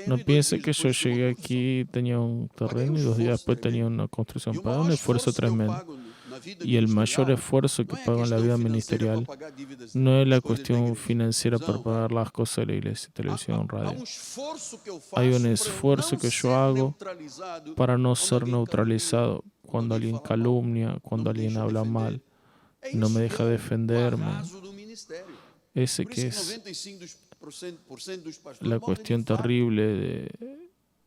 No piense que yo llegué aquí, tenía un terreno y 2 días después tenía una construcción. Pagué un esfuerzo tremendo. Y el mayor esfuerzo que pago en la vida ministerial no es la cuestión financiera para pagar las cosas de la iglesia, televisión, radio. Hay un esfuerzo que yo hago para no ser neutralizado cuando alguien calumnia, cuando alguien habla mal, no me deja defenderme. Ese que es la cuestión terrible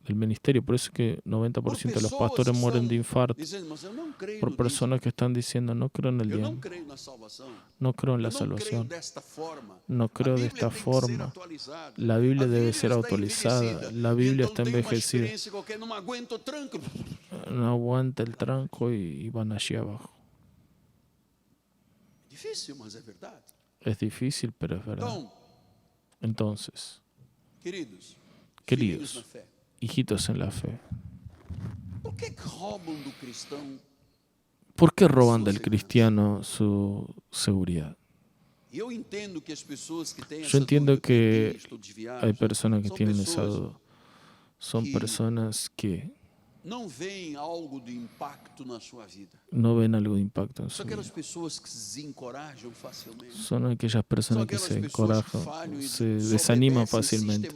del ministerio. Por eso es que 90% de los pastores mueren de infarto. Por personas que están diciendo, no creo en el diezmo, no creo en la salvación, no creo de esta forma. La Biblia debe ser actualizada, la Biblia está envejecida. No aguanta el tranco y van allí abajo. Es difícil, pero es verdad. Entonces, queridos, hijitos en la fe, ¿por qué roban del cristiano su seguridad? Yo entiendo que hay personas que tienen esa duda. Son personas que no ven algo de impacto en su vida. Son aquellas personas que se encorajan, se desaniman fácilmente.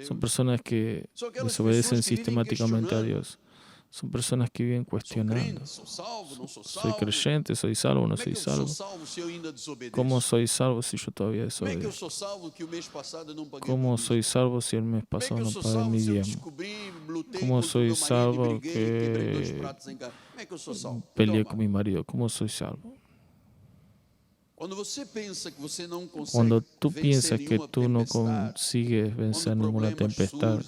Son personas que desobedecen sistemáticamente a Dios. Son personas que viven cuestionando. Soy creyente, soy salvo, no soy salvo. ¿Cómo soy salvo si yo todavía desobedezco? ¿Cómo soy salvo si el mes pasado no pagué mi diezmo? ¿Cómo soy salvo que peleé con mi marido? ¿Cómo soy salvo? Cuando tú piensas que tú no consigues vencer ninguna tempestad,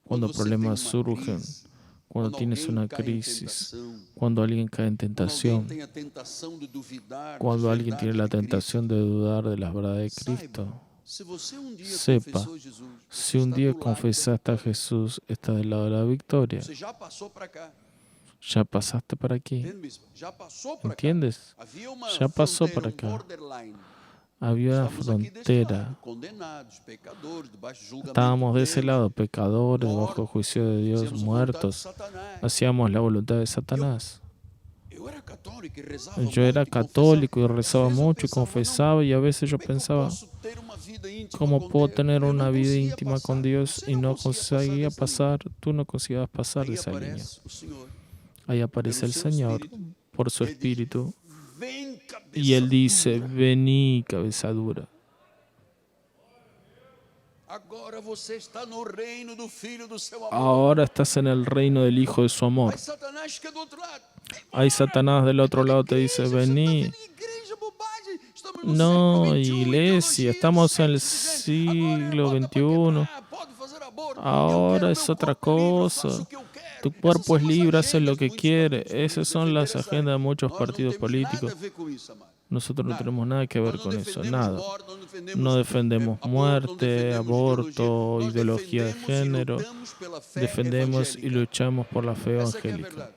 cuando problemas surgen, cuando tienes una crisis, cuando alguien cae en tentación, cuando alguien tiene la tentación de dudar de las verdades de Cristo, sepa, si un día confesaste a Jesús, está del lado de la victoria. Ya pasaste para aquí. ¿Entiendes? Ya pasó para acá. Había una frontera. Estábamos de ese lado, pecadores, bajo el juicio de Dios, muertos. Hacíamos la voluntad de Satanás. Yo era católico y rezaba mucho y confesaba, y a veces yo pensaba, ¿cómo puedo tener una vida íntima con Dios y no conseguía pasar? Tú no conseguías pasar de esa línea. Ahí aparece el Señor por su Espíritu. Y Él dice, vení, cabeza dura. Ahora estás en el reino del Hijo de su amor. Hay Satanás del otro lado, te dice, vení. No, iglesia, estamos en el siglo XXI. Ahora es otra cosa. Tu cuerpo es libre, hace lo que quiere. Esas son las agendas de muchos partidos políticos. Nosotros no tenemos nada que ver con eso, nada. No defendemos muerte, aborto, ideología de género. Defendemos y luchamos por la fe evangélica.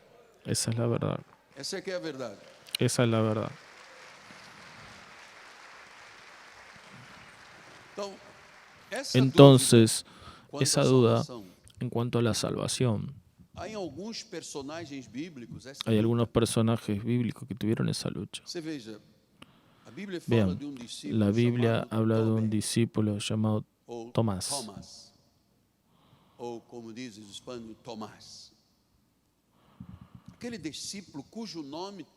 Esa es la verdad. Esa es la verdad. Entonces, esa duda en cuanto a la salvación, hay algunos personajes bíblicos que tuvieron esa lucha. Vean, la Biblia habla de un discípulo llamado Tomás. O como dicen en español, Tomás.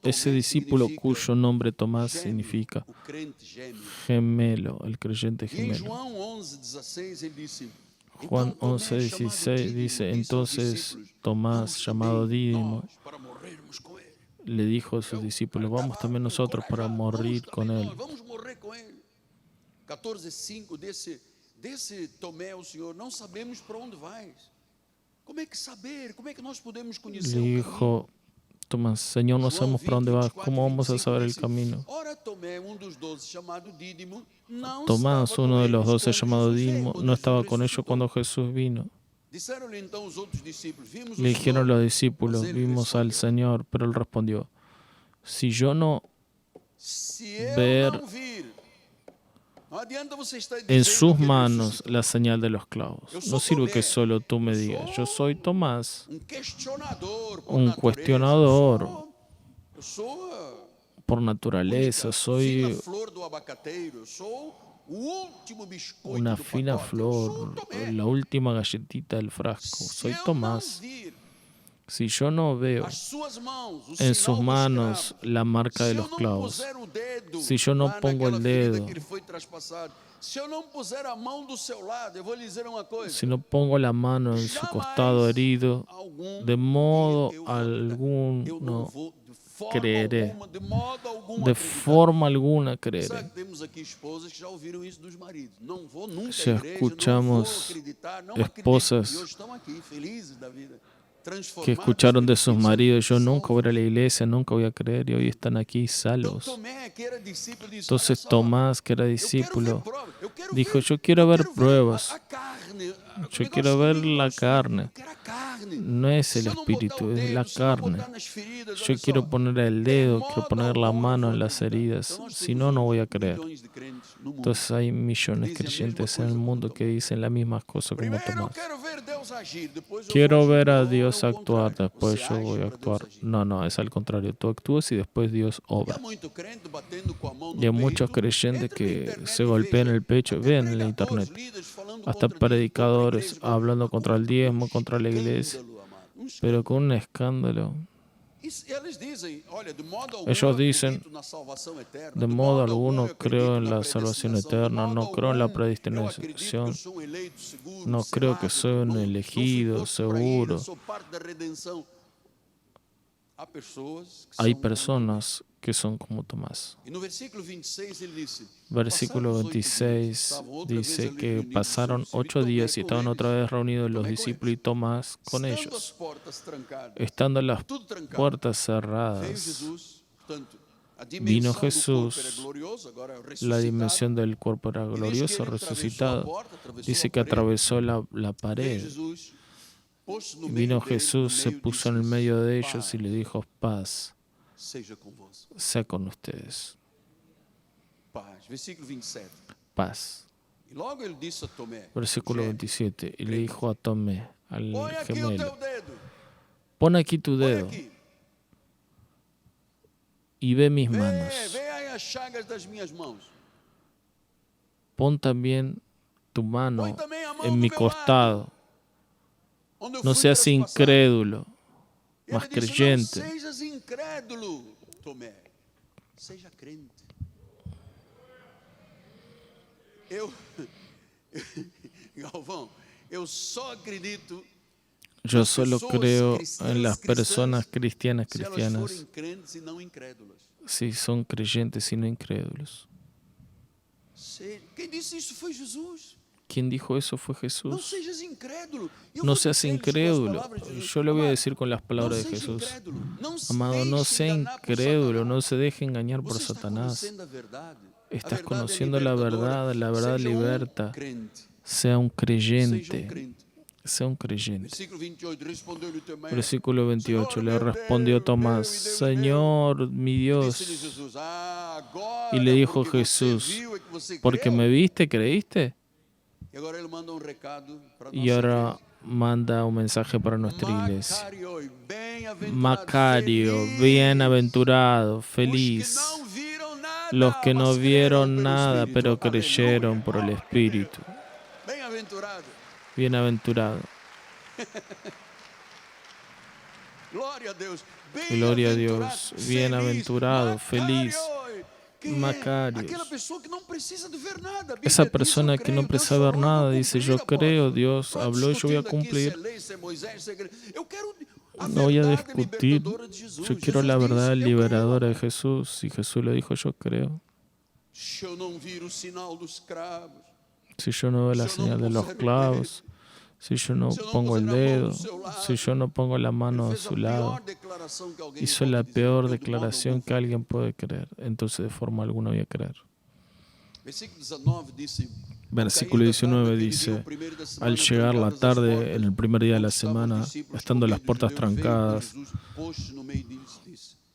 Ese discípulo cuyo nombre Tomás significa gemelo, el creyente gemelo. Juan 11:16 dice, entonces Tomás, llamado Dídimo, le dijo a sus discípulos, vamos también nosotros para morir con él. 14:5 desse Tomé, o Senhor, não sabemos para onde vais. Como é que saber? Como é que nós podemos conhecer o camino? Tomás, Señor, no sabemos para dónde vas. ¿Cómo vamos a saber el camino? Tomás, uno de los 12 llamado Dídimo, no estaba con ellos cuando Jesús vino. Le dijeron los discípulos, vimos al Señor, pero él respondió, si yo no ver en sus manos la señal de los clavos, no sirve que solo tú me digas, yo soy Tomás, un cuestionador por naturaleza, soy una fina flor, la última galletita del frasco, soy Tomás. Si yo no veo en sus manos la marca de los clavos, si yo no pongo el dedo, si no pongo la mano en su costado herido, de modo alguno creeré. De forma alguna creeré. Ya escuchamos esposas que escucharon de sus maridos: yo nunca voy a ir a la iglesia, nunca voy a creer, y hoy están aquí salvos. Entonces Tomás, que era discípulo, dijo: yo quiero ver pruebas, yo quiero ver la carne. No es el espíritu, es la carne. Yo quiero poner el dedo, quiero poner la mano en las heridas, si no, no voy a creer. Entonces hay millones de creyentes en el mundo que dicen las mismas cosas como Tomás. Quiero ver a Dios actuar, después yo voy a actuar. No, es al contrario. Tú actúas y después Dios obra. Y hay muchos creyentes que se golpean el pecho. Vean en la internet. Hasta predicadores hablando contra el diezmo, contra la iglesia. Pero con un escándalo. Ellos dicen: de modo alguno creo en la salvación eterna, no creo en la predestinación, no creo que soy un elegido, seguro. Hay personas que son como Tomás. Versículo 26 dice que pasaron 8 días y estaban otra vez reunidos los discípulos y Tomás con ellos. Estando las puertas cerradas, vino Jesús, la dimensión del cuerpo era glorioso, resucitado. Dice que atravesó la pared. Vino Jesús, se puso en el medio de ellos y le dijo: paz sea con ustedes. Paz. Versículo 27. Y le dijo a Tomé, al gemelo: pon aquí tu dedo y ve mis manos. Pon también tu mano en mi costado. No seas incrédulo, mas creyente. Seja crente. Galvão, eu só acredito. Yo solo creo en las personas cristianas si son creyentes y no incrédulos. Quem disse isso foi Jesus. ¿Quién dijo eso? Fue Jesús. No seas incrédulo. Yo le voy a decir con las palabras de Jesús: amado, no sea incrédulo, no se deje engañar por Satanás. Estás conociendo la verdad liberta. Sea un creyente. Sea un creyente. Versículo 28. Le respondió Tomás: Señor, mi Dios. Y le dijo Jesús: porque me viste, creíste. Y ahora manda un mensaje para nuestra iglesia. Macario, bienaventurado, feliz. Los que no vieron nada, pero creyeron por el Espíritu. Bienaventurado. Gloria a Dios. Bienaventurado, feliz. Macario. Esa persona que no precisa ver nada dice: yo creo, Dios habló y yo voy a cumplir. No voy a discutir. Yo quiero la verdad liberadora de Jesús. Y Jesús le dijo: yo creo. Si yo no veo la señal de los clavos, si yo no pongo el dedo, si yo no pongo la mano a su lado, hizo la peor declaración que alguien puede creer. Entonces de forma alguna voy a creer. Versículo 19 dice: al llegar la tarde, en el primer día de la semana, estando las puertas trancadas,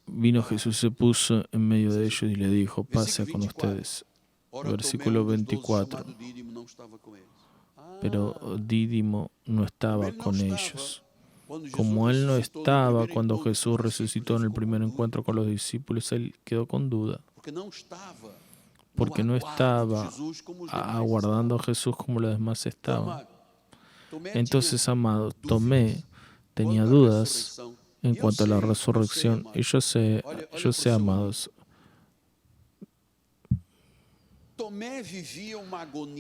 vino Jesús, se puso en medio de ellos y le dijo: paz sea con ustedes. Versículo 24. Pero Dídimo no estaba con ellos. Como él no estaba cuando Jesús resucitó en el primer encuentro con los discípulos, él quedó con duda. Porque no estaba aguardando a Jesús como los demás estaban. Entonces, amado, Tomé tenía dudas en cuanto a la resurrección. Y yo sé, amados,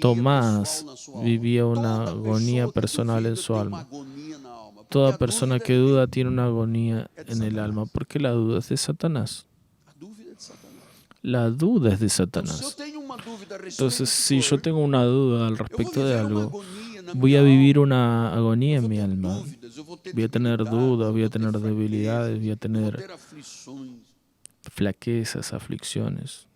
Tomás vivía una agonía personal en su alma. Toda persona que duda tiene una agonía en el alma, porque la duda es de Satanás. La duda es de Satanás. Entonces, si yo tengo una duda al respecto de algo, voy a vivir una agonía en mi alma. Voy a tener dudas, voy a tener debilidades, voy a tener flaquezas, aflicciones.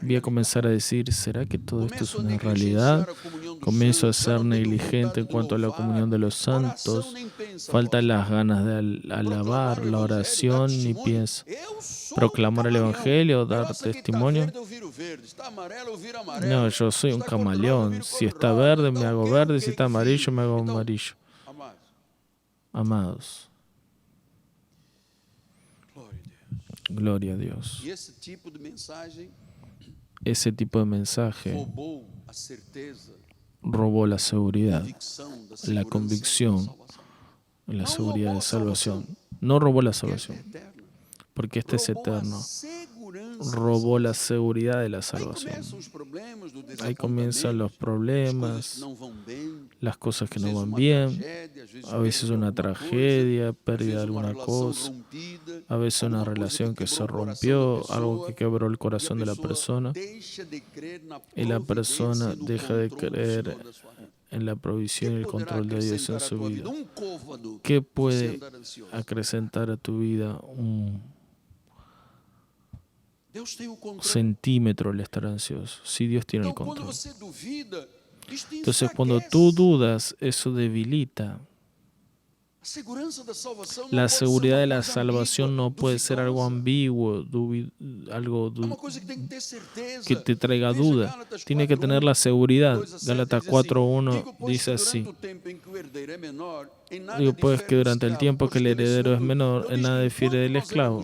Voy a comenzar a decir, ¿será que todo esto es una realidad? Comienzo a ser negligente en cuanto a la comunión de los santos. Faltan las ganas de alabar, la oración, ni pienso. Proclamar el Evangelio, dar testimonio. No, yo soy un camaleón. Si está verde, me hago verde. Si está amarillo, me hago amarillo. Amados. Gloria a Dios. Ese tipo de mensaje robó la seguridad, la convicción, la seguridad de salvación. No robó la salvación, porque este es eterno. Robó la seguridad de la salvación. Ahí comienzan los problemas, las cosas que no van bien, a veces una tragedia, pérdida de alguna cosa, a veces una relación que se rompió, algo que quebró el corazón de la persona, y la persona deja de creer en la provisión y el control de Dios en su vida. ¿Qué puede acrecentar a tu vida un centímetro el estar ansioso? Si Dios tiene el control. Entonces, cuando tú dudas, eso debilita. La seguridad de la salvación no puede ser algo ambiguo, algo que te traiga duda. Tiene que tener la seguridad. Gálatas 4:1 dice así. Digo, pues que durante el tiempo que el heredero es menor, en nada difiere del esclavo.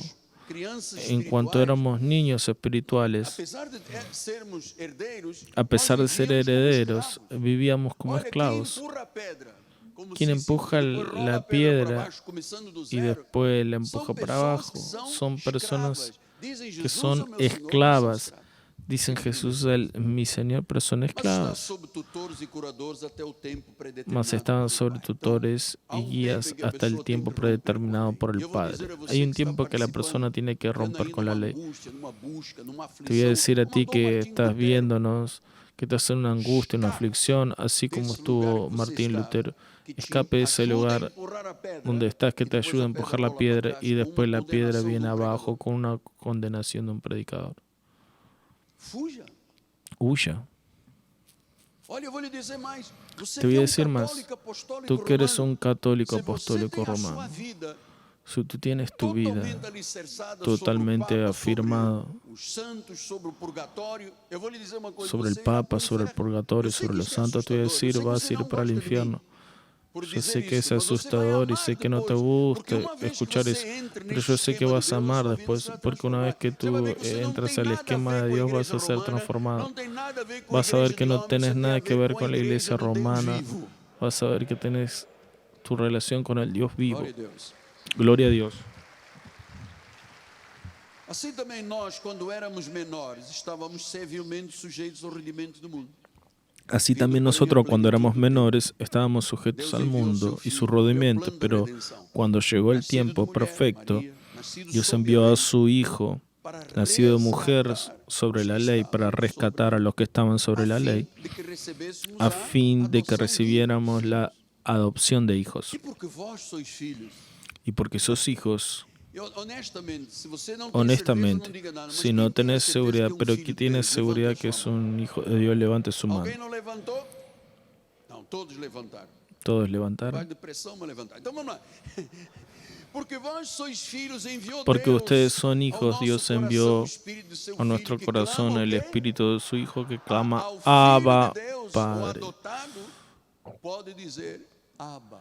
En cuanto éramos niños espirituales, a pesar de ser herederos, vivíamos como esclavos. Quien empuja la piedra y después la empuja para abajo son personas que son esclavas. Dicen Jesús, mi Señor, pero son esclavas. Mas estaban sobre tutores y guías hasta el tiempo predeterminado por el Padre. Hay un tiempo que la persona tiene que romper con la ley. Te voy a decir a ti que estás viéndonos, que estás en una angustia, una aflicción, así como estuvo Martín Lutero. Escape de ese lugar donde estás, que te ayuda a empujar la piedra, y después la piedra viene abajo con una condenación de un predicador. Huya. Te voy a decir más. Tú que eres un católico apostólico romano, si tú tienes tu vida totalmente afirmada sobre el Papa, sobre el purgatorio, sobre los santos, te voy a decir, vas a ir para el infierno. Yo sé que es asustador y sé que no te gusta escuchar eso, pero yo sé que vas a amar después, porque una vez que tú entras al esquema de Dios vas a ser transformado. Vas a ver que no tienes nada que ver con la iglesia romana, vas a ver que tienes tu relación con el Dios vivo. Gloria a Dios. Assim também nós, quando éramos menores, estávamos servilmente sujeitos ao rudimento do mundo. Así también nosotros, cuando éramos menores, estábamos sujetos al mundo y su rudimento, pero cuando llegó el tiempo perfecto, Dios envió a su Hijo, nacido de mujer, sobre la ley, para rescatar a los que estaban sobre la ley, a fin de que recibiéramos la adopción de hijos. Y porque sos hijos, honestamente, si no tenés seguridad, pero que tienes seguridad que es un hijo de Dios, levante su mano. Todos levantaron. Porque ustedes son hijos, Dios envió a nuestro corazón el Espíritu de su Hijo que clama, Abba, Padre.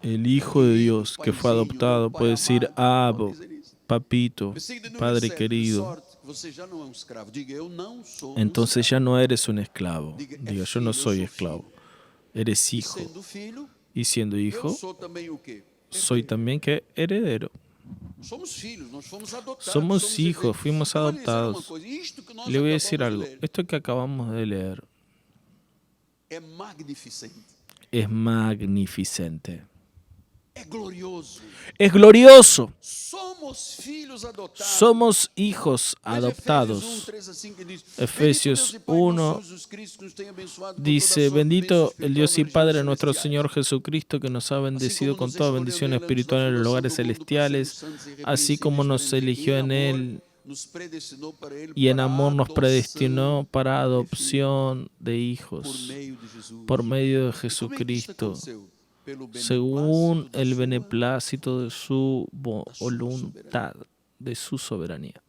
El Hijo de Dios que fue adoptado puede decir, Abba, Papito, Padre querido. Entonces ya no eres un esclavo. Diga, yo no soy esclavo. Eres hijo. Y siendo hijo, soy también ¿qué? Heredero. Somos hijos, fuimos adoptados. Le voy a decir algo. Esto que acabamos de leer es magnificente. Es glorioso. Somos hijos adoptados. Efesios 1 dice, bendito el Dios y Padre nuestro Señor Jesucristo, que nos ha bendecido con toda bendición espiritual en los lugares celestiales, así como nos eligió en Él y en amor nos predestinó para adopción de hijos por medio de Jesucristo, según el beneplácito de su voluntad, de su soberanía.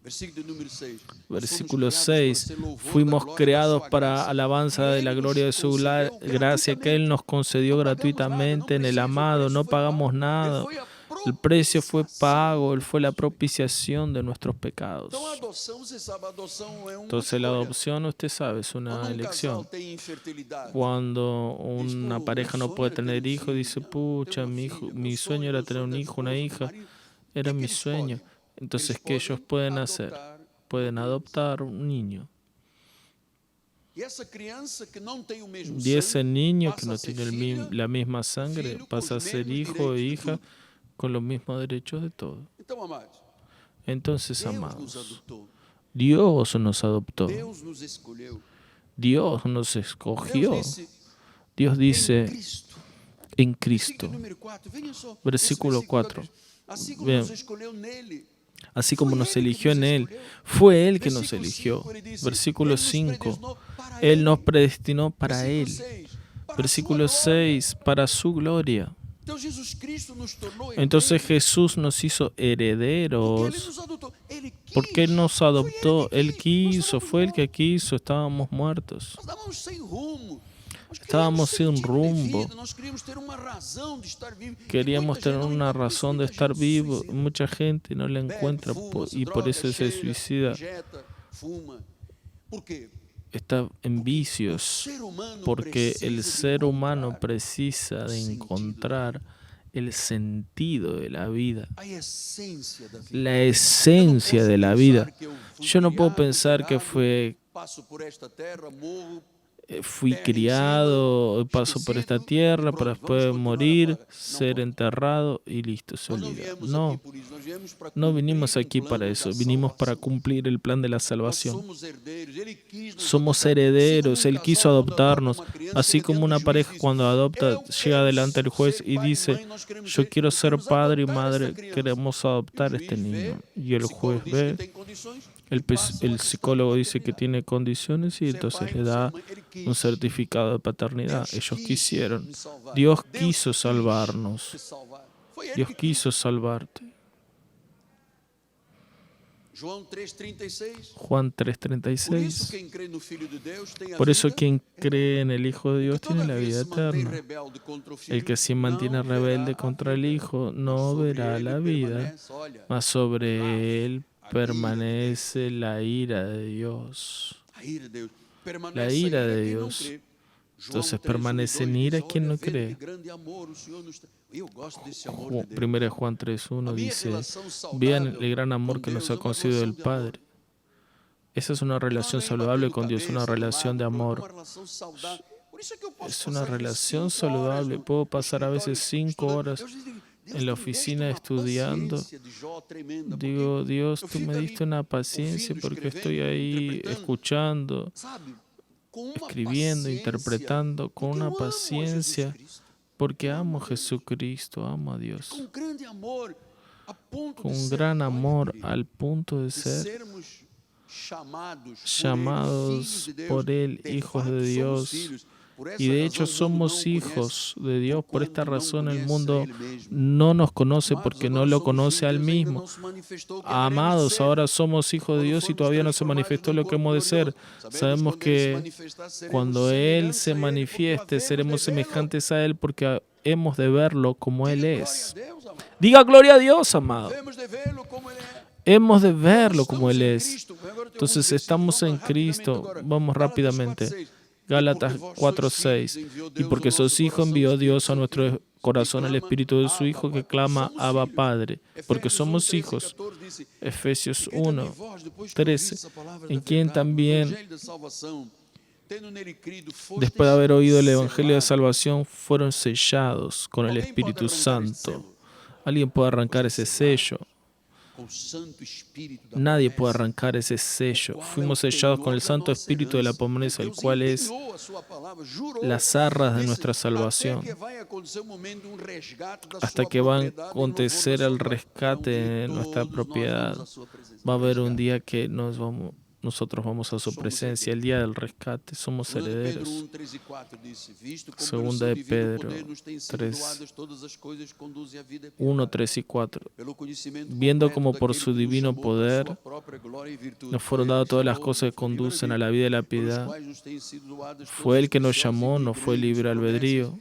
Versículo 6. Fuimos creados para alabanza de la gloria de su gracia que Él nos concedió gratuitamente en el amado. No pagamos nada. El precio fue pago, Él fue la propiciación de nuestros pecados. Entonces la adopción, usted sabe, es una elección. Cuando una pareja no puede tener hijos, dice, pucha, mi sueño era tener un hijo, una hija, era mi sueño. Entonces, ¿qué ellos pueden hacer? Pueden adoptar un niño. Y ese niño que no tiene la misma sangre pasa a ser hijo e hija con los mismos derechos de todo. Entonces, amados, Dios nos adoptó. Dios nos escogió. Dios dice en Cristo. Versículo 4. Vean. Así como nos eligió en Él, fue Él que nos eligió. Versículo 5. Él nos predestinó para Él. Versículo 6. Para su gloria. Entonces Jesús nos hizo herederos porque Él nos adoptó. Él quiso, fue el que quiso. Estábamos muertos. Estábamos sin rumbo. Queríamos tener una razón de estar vivo. Mucha gente no la encuentra y por eso se suicida. Está en vicios, porque el ser humano precisa de encontrar el sentido de la vida, la esencia de la vida. Yo no puedo pensar que fui criado, paso por esta tierra para después morir, ser enterrado y listo, se olvida. No vinimos aquí para eso, vinimos para cumplir el plan de la salvación. Somos herederos, Él quiso adoptarnos, así como una pareja cuando adopta llega delante del juez y dice, yo quiero ser padre y madre, queremos adoptar a este niño. Y el juez ve, el psicólogo dice que tiene condiciones y entonces le da un certificado de paternidad. Ellos quisieron. Dios quiso salvarnos. Dios quiso salvarte. Juan 3:36. Por eso quien cree en el Hijo de Dios tiene la vida eterna. El que se mantiene rebelde contra el Hijo no verá la vida, mas sobre él permanece la ira de Dios. La ira de Dios. Entonces permanece en ira quien no cree. 1 Juan 3:1 dice, vean el gran amor que nos ha concedido el Padre. Esa es una relación saludable con Dios, una relación de amor. Es una relación saludable. Puedo pasar a veces 5 horas en la oficina estudiando. Digo, Dios, tú me diste una paciencia porque estoy ahí escuchando, escribiendo, interpretando con una paciencia porque amo a Jesucristo, amo a Dios. Con un gran amor al punto de ser llamados por Él hijos de Dios. Y de hecho somos hijos de Dios. Por esta razón el mundo no nos conoce porque no lo conoce al mismo. Amados, ahora somos hijos de Dios y todavía no se manifestó lo que hemos de ser. Sabemos que cuando Él se manifieste seremos semejantes a Él porque hemos de verlo como Él es. Diga gloria a Dios, amado. Hemos de verlo como Él es. Entonces estamos en Cristo. Vamos rápidamente. Gálatas 4:6. Y porque sos hijos, envió Dios a nuestro corazón el Espíritu de su Hijo que clama Abba Padre. Porque somos hijos. Efesios 1:13. En quien también, después de haber oído el Evangelio de Salvación, fueron sellados con el Espíritu Santo. ¿Alguien puede arrancar ese sello? Nadie puede arrancar ese sello. Fuimos sellados con el Santo Espíritu de la promesa, el cual es las arras de nuestra salvación. Hasta que va a acontecer el rescate de nuestra propiedad. Va a haber un día que nosotros vamos a su presencia, el día del rescate, somos herederos. Segunda de Pedro 1, 3 y 4. Viendo como por su divino poder nos fueron dadas todas las cosas que conducen a la vida y la piedad. Fue Él que nos llamó, no fue libre albedrío.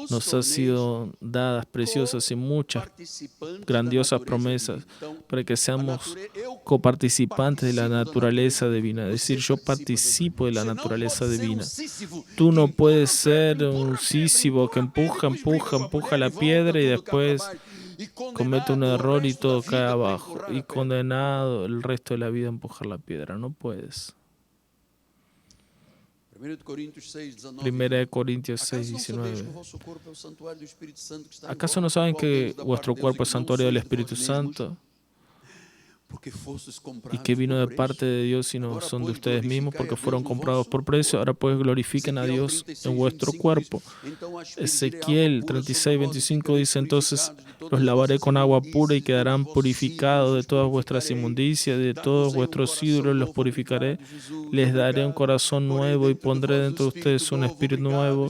Nos han sido dadas preciosas y muchas grandiosas promesas para que seamos coparticipantes de la naturaleza divina. Es decir, yo participo de la naturaleza divina. Tú no puedes ser un Sísifo que empuja la piedra y después comete un error y todo cae abajo. Y condenado el resto de la vida a empujar la piedra. No puedes. 1 Corintios 6, 19. ¿Acaso no saben que vuestro cuerpo es santuario del Espíritu Santo y que vino de parte de Dios y no son de ustedes mismos porque fueron comprados por precio? Ahora pues glorifiquen a Dios en vuestro cuerpo. Ezequiel 36, 25 dice: entonces los lavaré con agua pura y quedarán purificados de todas vuestras inmundicias, de todos vuestros ídolos los purificaré. Les daré un corazón nuevo y pondré dentro de ustedes un espíritu nuevo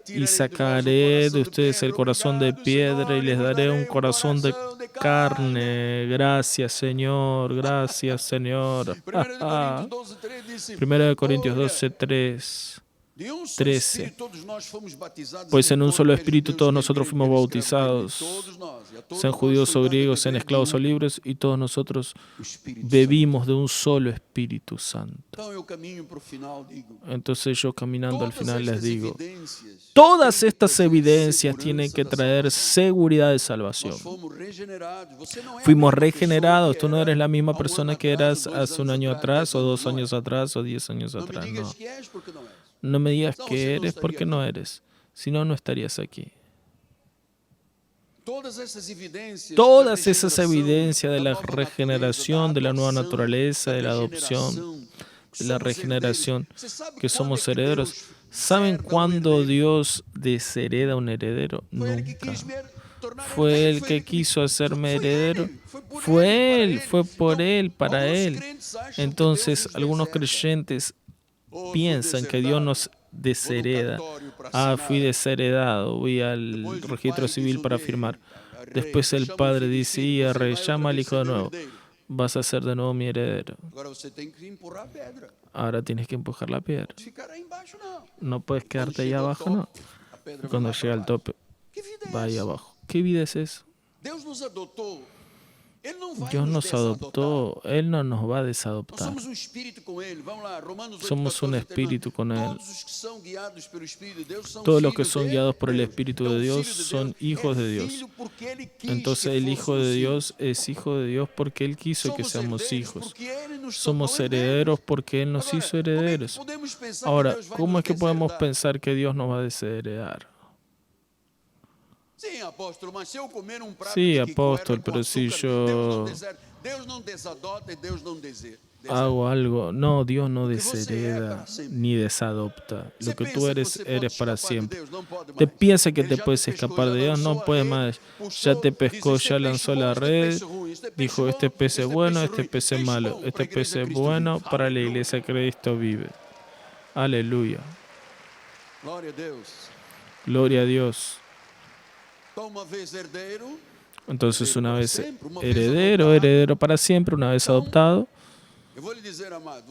y sacaré de ustedes el corazón de piedra y les daré un corazón de carne. Gracias, Señor. Gracias, Señor. 1 Corintios 12, 13. Pues en un solo espíritu todos nosotros fuimos bautizados, sean judíos o griegos, sean esclavos o libres, y todos nosotros bebimos de un solo Espíritu Santo. Entonces yo caminando al final les digo, todas estas evidencias tienen que traer seguridad de salvación. Fuimos regenerados. Tú no eres la misma persona que eras hace un año atrás, o 2 años atrás, o 10 años atrás. No. No me digas que eres porque no eres. Si no, no estarías aquí. Todas esas evidencias de la regeneración, de la nueva naturaleza, de la adopción, de la regeneración, que somos herederos. ¿Saben cuándo Dios deshereda a un heredero? Nunca. ¿Fue Él que quiso hacerme heredero? Fue Él, fue por Él, para Él. Entonces, algunos creyentes piensan que Dios nos deshereda. Fui desheredado, voy al registro civil para firmar. Después el padre dice, llama al hijo de nuevo. Vas a ser de nuevo mi heredero. Ahora tienes que empujar la piedra. No puedes quedarte ahí abajo, no. Cuando llega al tope, va ahí abajo. ¿Qué vida es eso? Dios nos adoptó, Él no nos va a desadoptar. Somos un espíritu con Él. Todos los que son guiados por el Espíritu de Dios son hijos de Dios. Entonces el Hijo de Dios es hijo de Dios porque Él quiso que seamos hijos. Somos herederos porque Él nos hizo herederos. Ahora, ¿cómo es que podemos pensar que Dios nos va a desheredar? Sí, apóstol, pero si yo hago algo, no, Dios no deshereda ni desadopta. Lo que tú eres, eres para siempre. ¿Te piensas que te puedes escapar de Dios? No puedes más. Ya te pescó, ya lanzó la red. Dijo, este pez es bueno, este pez es malo. Este pez es bueno para la iglesia que Cristo vive. Aleluya. Gloria a Dios. Entonces una vez heredero para siempre, una vez adoptado.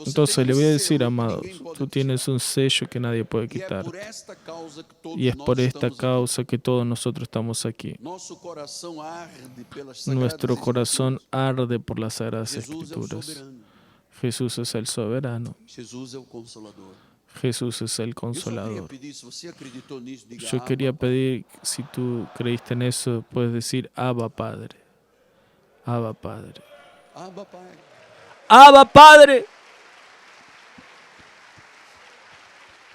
Entonces le voy a decir, amados, tú tienes un sello que nadie puede quitarte. Y es por esta causa que todos nosotros estamos aquí. Nuestro corazón arde por las Sagradas Escrituras. Jesús es el soberano. Jesus é o Consolador. Jesús es el consolador. Eu só queria pedir, se você acreditou nisso, diga Yo quería Abba, Pai. pedir, si tú creíste en eso, puedes decir Abba Padre. Abba Padre. Abba, Pai. Abba Padre.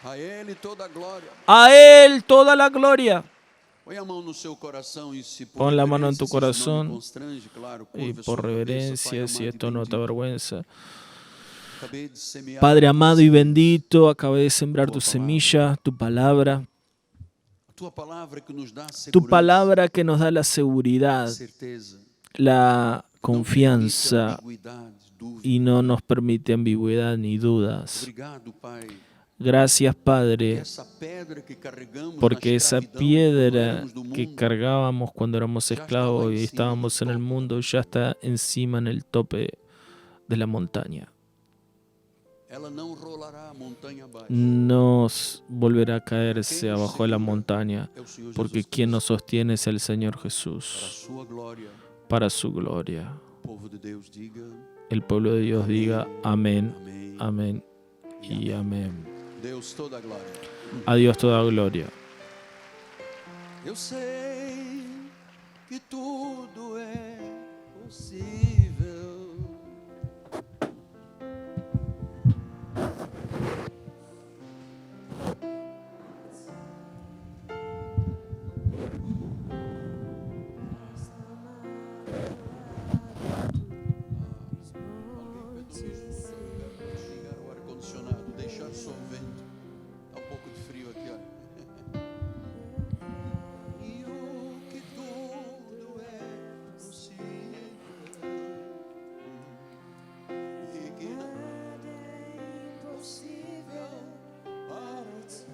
A Ele toda a glória. A Él toda la gloria. Põe a mão no seu coração e se por Pon la mano en reverência, tu se isso não me corazón constrange, claro, y curva por sua cabeça, Pai reverencia, si amado e esto no te bendito. avergüenza. Acabei de semear Padre a tua amado y semente, bendito, acabé de sembrar tu Tu semilla, tu palabra, a tua palavra que nos dá tu segurança, palabra que nos da la seguridad, certeza, la não permite confianza ambiguidades, dúvidas. y no nos permite ambigüedad ni dudas. Obrigado, Pai, Gracias, que Padre, essa pedra que carregamos porque na esa escravidão, quando piedra éramos do que mundo, cargábamos cuando éramos ya está esclavos lá y em cima estábamos do en el topo. mundo ya está encima en el tope de la montaña. ela não rolará a montanha abaixo. Nos volverá a caerse abajo de la montaña, É o Senhor porque Jesus quien Cristo, nos sostiene es el Señor para a Jesús, sua glória. para su gloria. O povo de Deus diga El pueblo de Dios diga amén, amém. amén y amén. Deus toda a glória. A Dios toda gloria. Eu sei que tudo é possível. Ligar o ar-condicionado, deixar só o vento. Está um pouco de frio aqui, olha. E o que tudo é possível. E que nada é impossível para ti.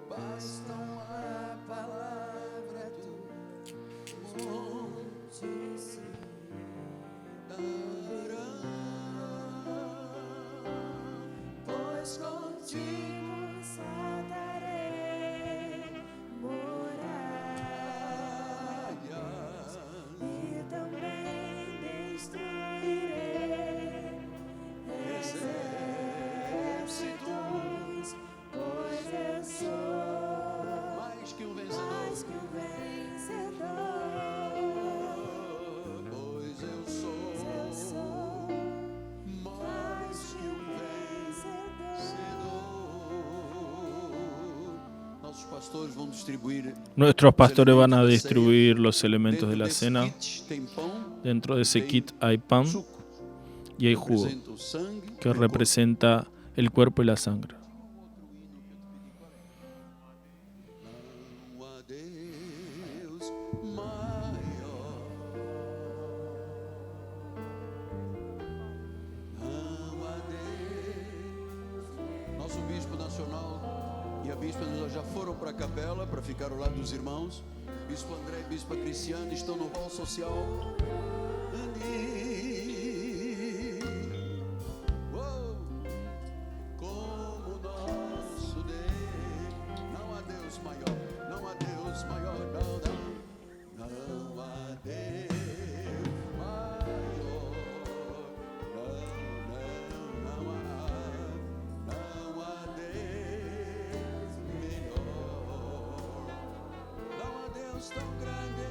Basta uma palavra tua, monte se dará, pois contigo só darei morada e também destruirei exércitos, pois eu sou mais que um vencedor. mais que um vencedor. Pois eu Eu sou sou mais que um vencedor. Nossos pastores vão distribuir. Nuestros pastores van a distribuir los elementos de la desse cena. kit tem pão, Dentro de ese kit hay pan suco, y hay jugo, representa o sangue que e o corpo. representa el cuerpo y la sangre. Não há Deus maior. Não há Deus. Nosso bispo nacional e a bispa já foram para a capela para ficar ao lado dos irmãos. Bispo André e bispa Cristiane estão no hall social. Uou! Como nosso Deus, não há Deus maior, não há Deus maior, não, não, não há Deus maior, não há Deus melhor, não há Deus tão grande.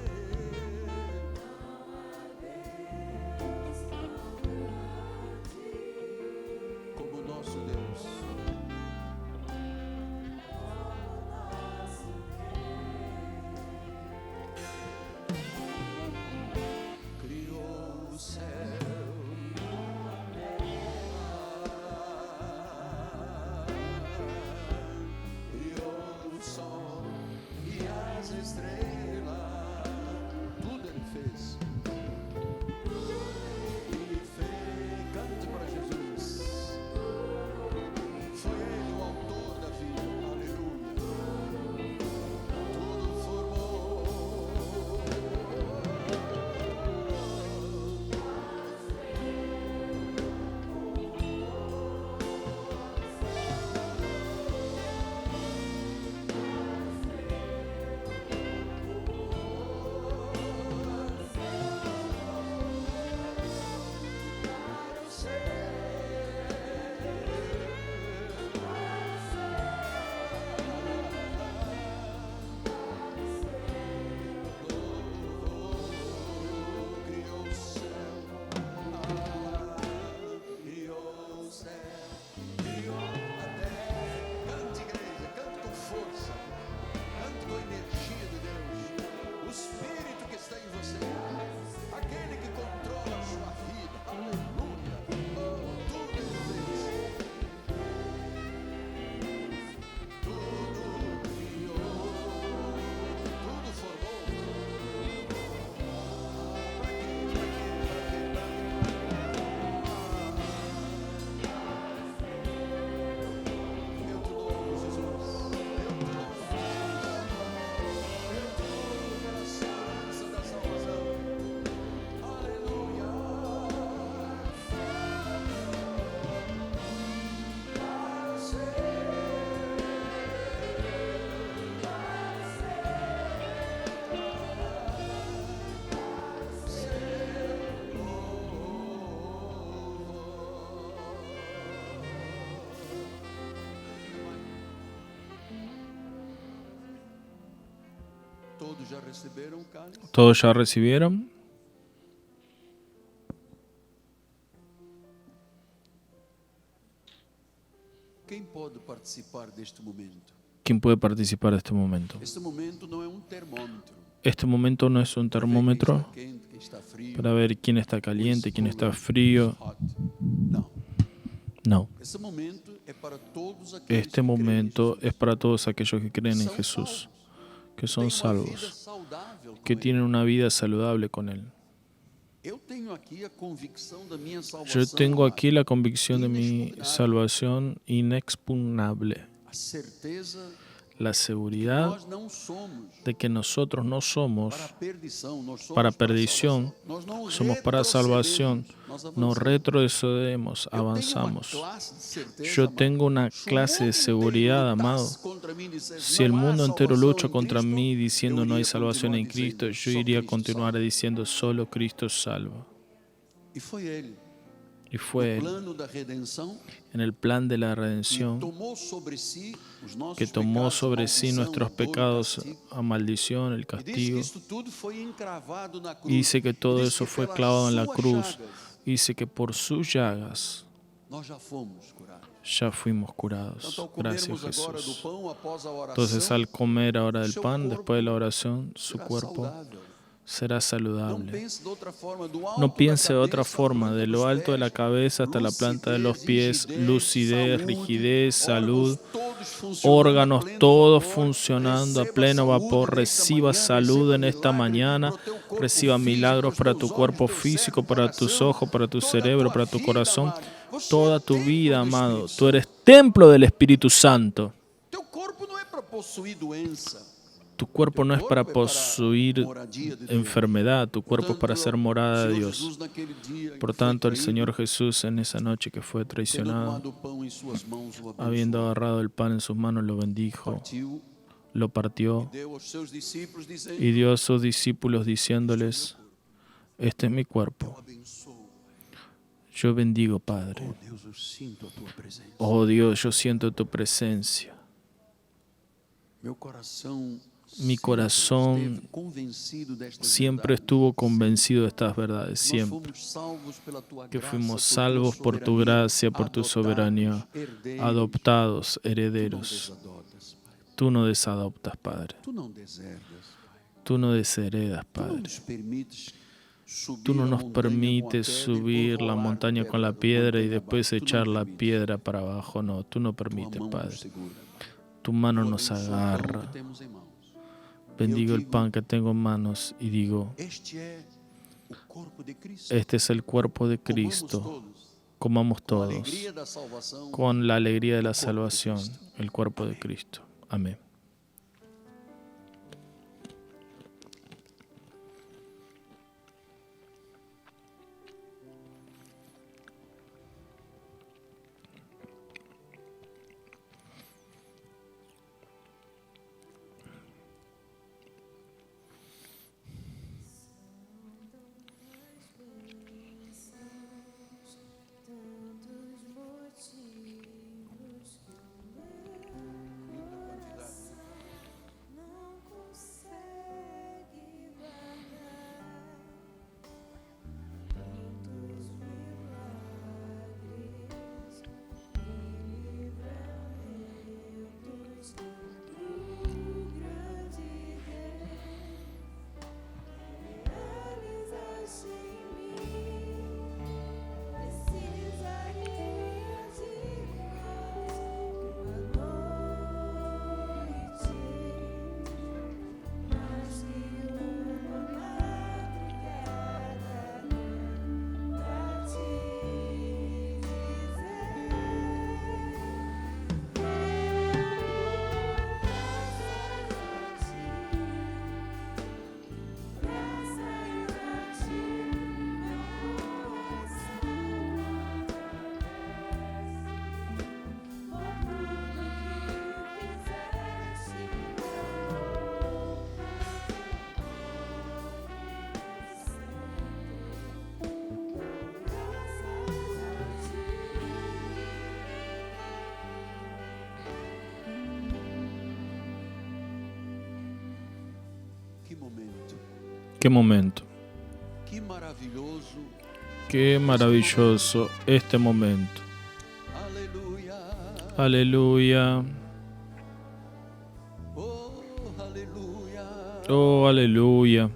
Todos já receberam o cálice? ¿Todos ya recibieron? Quem pode participar deste momento? ¿Quién puede participar de este momento? Este momento não é um termômetro. Este momento no es un Para ver quem termómetro está quente, quem está frio, para ver quién está caliente, who's quién cold, está frío. who's hot. Não. No. Esse momento é para todos aqueles Este que creem em momento Jesus. es para todos aquellos que creen en São Jesús, que Tem son uma vida salvos, saudável com que Ele. tienen una vida saludable con Él. Eu tenho aqui a convicção da minha salvação. Yo tengo amado. aquí la convicción de mi Inexpugnable. salvación inexpugnable, A certeza la que seguridad nós não somos de que nosotros no somos para a perdição, nós somos para a perdición, salvação. Nós não somos para salvación, retrocedemos, nós no avançamos. retrocedemos, Eu tenho uma avanzamos. classe de certeza, Yo amado. tengo una Se o clase de mundo seguridad, inteiro amado. lutasse contra mim e dissesse, Si el "Não há mundo entero salvação lucha em contra Cristo", mí diciendo eu no hay iria salvación en continuar Cristo, dizendo, yo "Só iría a Cristo continuar salva". diciendo solo Cristo salva. E foi Ele, Y fue no Él, plano da redenção, en el plan de la que redención, tomou sobre si os nossos que tomó pecados, sobre sí maldição, nuestros a dor, o pecados, castigo. a maldición, el E diz que castigo. isto tudo foi encravado na cruz. Y dice que todo E diz eso que fue pelas clavado en la suas cruz. chagas Dice que por sus llagas nós já fomos curados. ya fuimos curados. Então, ao Gracias, comermos agora do Jesús. pão após a oração, Entonces, al comer ahora del seu pan, corpo después de la oración, su será cuerpo saudável. será Não saludable. pense de outra forma, do alto No da piense de otra cabeça, forma, planta de dos lo alto de la pés, cabeza hasta la planta de los pies, lucidez, saúde, rigidez, salud, órgãos todos funcionando órganos a pleno todos vapor. funcionando a Receba pleno saúde vapor, nesta reciba manhã, salud en receba esta milagres mañana, para o teu corpo reciba físico, milagros os para teus tu olhos, cuerpo teu físico, cérebro, para tus coração, ojos, para tu toda a cerebro, tua para tu vida, corazón, amado. Você toda é tu templo vida, do amado. Espírito Tú eres Santo. templo del Espíritu Santo. Teu corpo não é para possuir doença. Tu cuerpo no es para poseer moradia de Deus. enfermedad, tu cuerpo es para ser morada de Senhor Dios. Jesus, naquele dia em Por que foi tanto, el traído, Señor Jesús en esa noche que fue tendo traicionado, tomado o pão em suas mãos, o habiendo abençoou, agarrado el pan en sus manos, lo bendijo, partiu, lo partió deu aos seus discípulos dizendo: y dio a sus discípulos diciéndoles, este es mi "Eu cuerpo, abençoo. yo bendigo, Padre. Oh Deus, eu sinto a tua presença. Oh Dios, yo siento tu presencia. Meu coração Mi corazón esteve convencido destas siempre verdades. estuvo convencido de estas verdades, Nós siempre. fomos salvos pela tua Que graça, fuimos por tua salvos por tu soberania, gracia, por tu soberanía, herdeiros. adoptados, Tu não herederos. desadotas, Pai. Tú no desadoptas, Padre. Tu não deserdas. Tú no desheredas, Tu não Padre. nos permites subir Tú no a nos montanha permites com a pedra e subir depois la rolar montaña con la pedra da piedra y montanha después abaixo. Tu echar não la permites. piedra para abajo. No, tú no Tua permites, mão nos Padre. segura. Tu mano Eu nos abençoo o pão agarra. que temos em mãos. Bendigo el digo, pan que tengo en manos y digo, Este é o corpo de Cristo. este es el cuerpo de Comamos Cristo. todos, Comamos com a todos alegria da salvação. con la alegría de la cuerpo de salvación, Cristo. el cuerpo de Amén. Cristo. Amén. Tantos motivos que o meu coração Qué momento. Que maravilhoso. Qué maravilloso este momento. Aleluia. Aleluya. Oh, aleluia. Oh, aleluya.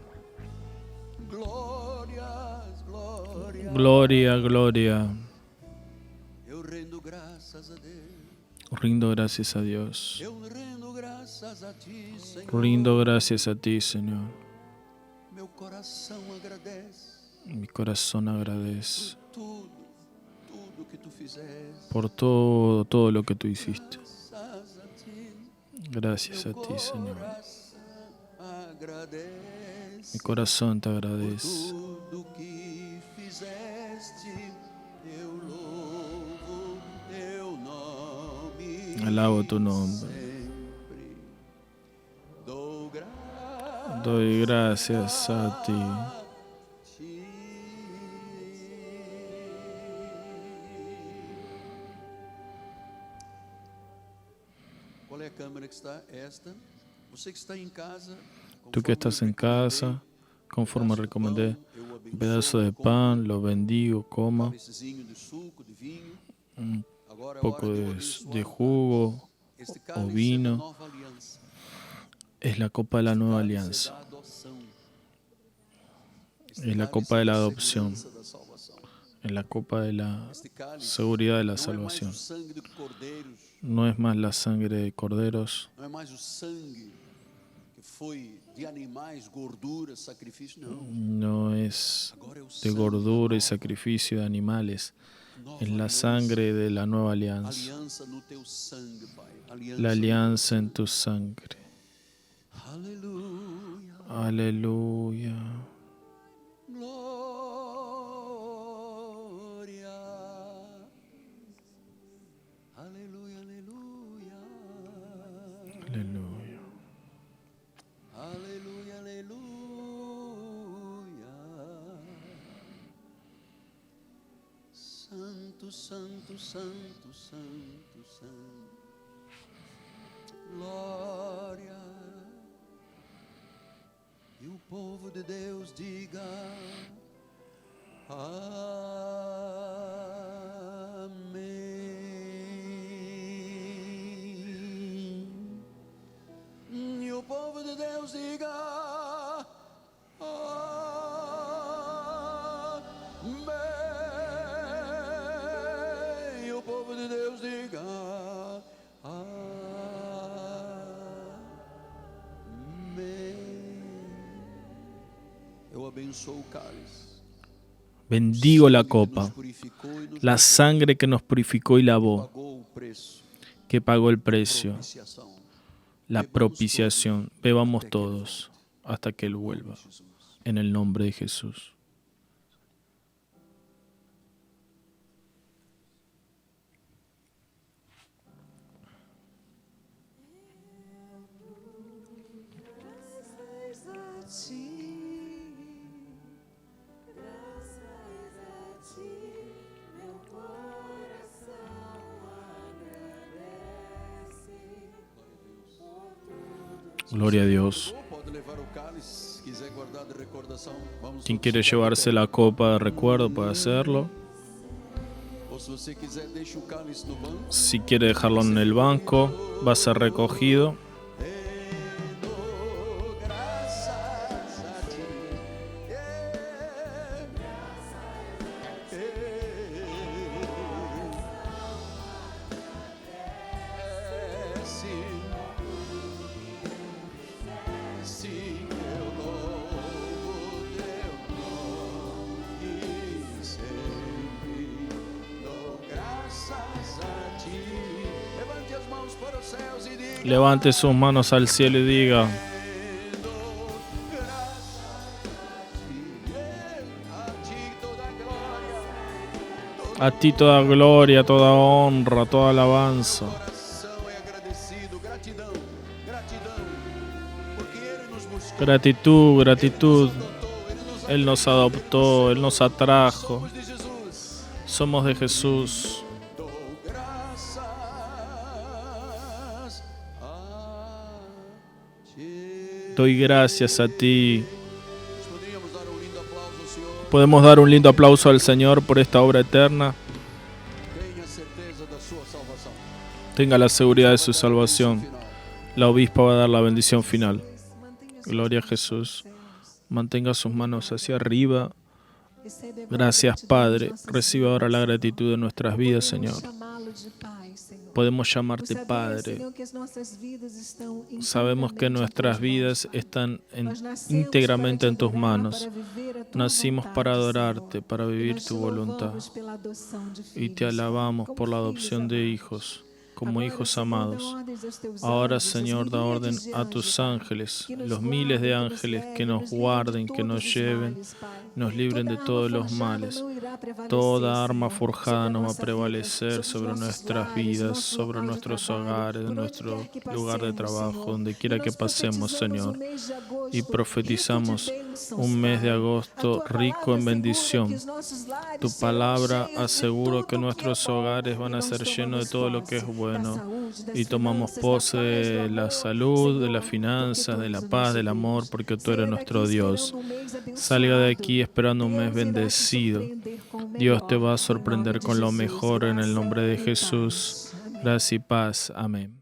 Glórias, glórias. Gloria, gloria. Eu rendo graças a Deus. Rindo gracias a Dios. Eu rendo graças a ti, Senhor. Rindo gracias a ti, Señor. Meu coração agradece Mi corazón agradece tudo, tudo que tu fizeste. por todo lo que tú hiciste. Graças a ti. Gracias a ti, Señor. Coração agradece Mi corazón te agradece. tudo que fizeste. Eu louvo teu nome. Alabo tu nombre. Sempre dou graças Doy gracias a ti. a ti. Qual é a câmera que está? Esta. Você que está em casa. Tú que estás en casa, conforme recomendé, un pedazo de pan, lo bendigo, coma, un poco de jugo o vino. Es la copa de la nueva alianza. Es la copa de la adopción. Es la copa de la seguridad de la salvación. No es más la sangre de corderos. Não é mais o sangue que foi de animais, gordura, sacrifício, não. No es Agora é o de sangue gordura y sacrificio de animales. nova Es la aliança. sangre de la nueva alianza. Aliança no teu sangue, Pai. Aliança La alianza en tu sangre. Aleluia. Aleluya. Glória. Aleluia, aleluia. Aleluya. Aleluia, aleluia. Santo, santo, santo, santo, santo. Glória. E o povo de Deus diga amém. E o povo de Deus diga amém. E o povo de Deus diga amém. Eu abençoo o cálice. Bendigo la copa, la sangre que nos purificó y lavó, Pagou o preço, que pagó el precio, propiciação. la propiciación. Bebamos todos hasta que Él vuelva. Jesus. En el nombre de Jesús. Graças a ti, graças a ti, meu coração agradece por tudo. Gloria a Dios. Pode levar o cálice, se quiser guardar de recordação. Vamos Quien todos quiere ficar de llevarse pé. la copa de recuerdo puede hacerlo. Ou se você quiser, deixa o cálice no banco. Si quiere dejarlo en el banco, va a ser recogido. Rendo graças a ti. Sim. Sim, eu louvo teu nome sempre. Dou graças a ti. Levante as mãos para os céus e diga. Levante sus manos al cielo y diga, a ti toda gloria, toda honra, toda alabanza. Coração é agradecido, gratidão, gratidão, porque Ele nos buscou, Gratitud, gratitud. Ele nos adotou, Él nos atrajo. somos de Jesus. Somos de Jesús. Dou graças a ti. Doy gracias a ti. Poderíamos dar um lindo aplauso ao Senhor. Podemos dar un lindo aplauso al Señor por esta obra eterna. Tenha certeza da sua salvação. Tenga la seguridad de su salvación. Final. La obispa va a dar la bendición final. Gloria a Jesús. Mantenga sus manos hacia arriba. Gracias, Padre. Recibe ahora la gratitud de nuestras vidas, Señor. Podemos llamarte Padre. Sabemos que nuestras vidas están íntegramente en tus manos. Nacimos para adorarte, para vivir tu voluntad. Y te alabamos por la adopción de hijos, como hijos amados. Ahora, Señor, da orden a tus ángeles, los miles de ángeles que nos guarden, que nos lleven, nos libren de todos los males. Toda arma forjada no va a prevalecer sobre nuestras vidas, sobre nuestros hogares, nuestro lugar de trabajo, donde quiera que pasemos, Señor. Y profetizamos un mes de agosto rico en bendición. Tu palabra asegura que nuestros hogares van a ser llenos de todo lo que es bueno. Y tomamos pose de la salud, de las finanzas, de la paz, del amor, porque tú eres nuestro Dios. Salga de aquí esperando un mes bendecido. Dios te va a sorprender con lo mejor en el nombre de Jesús. Gracia y paz. Amén.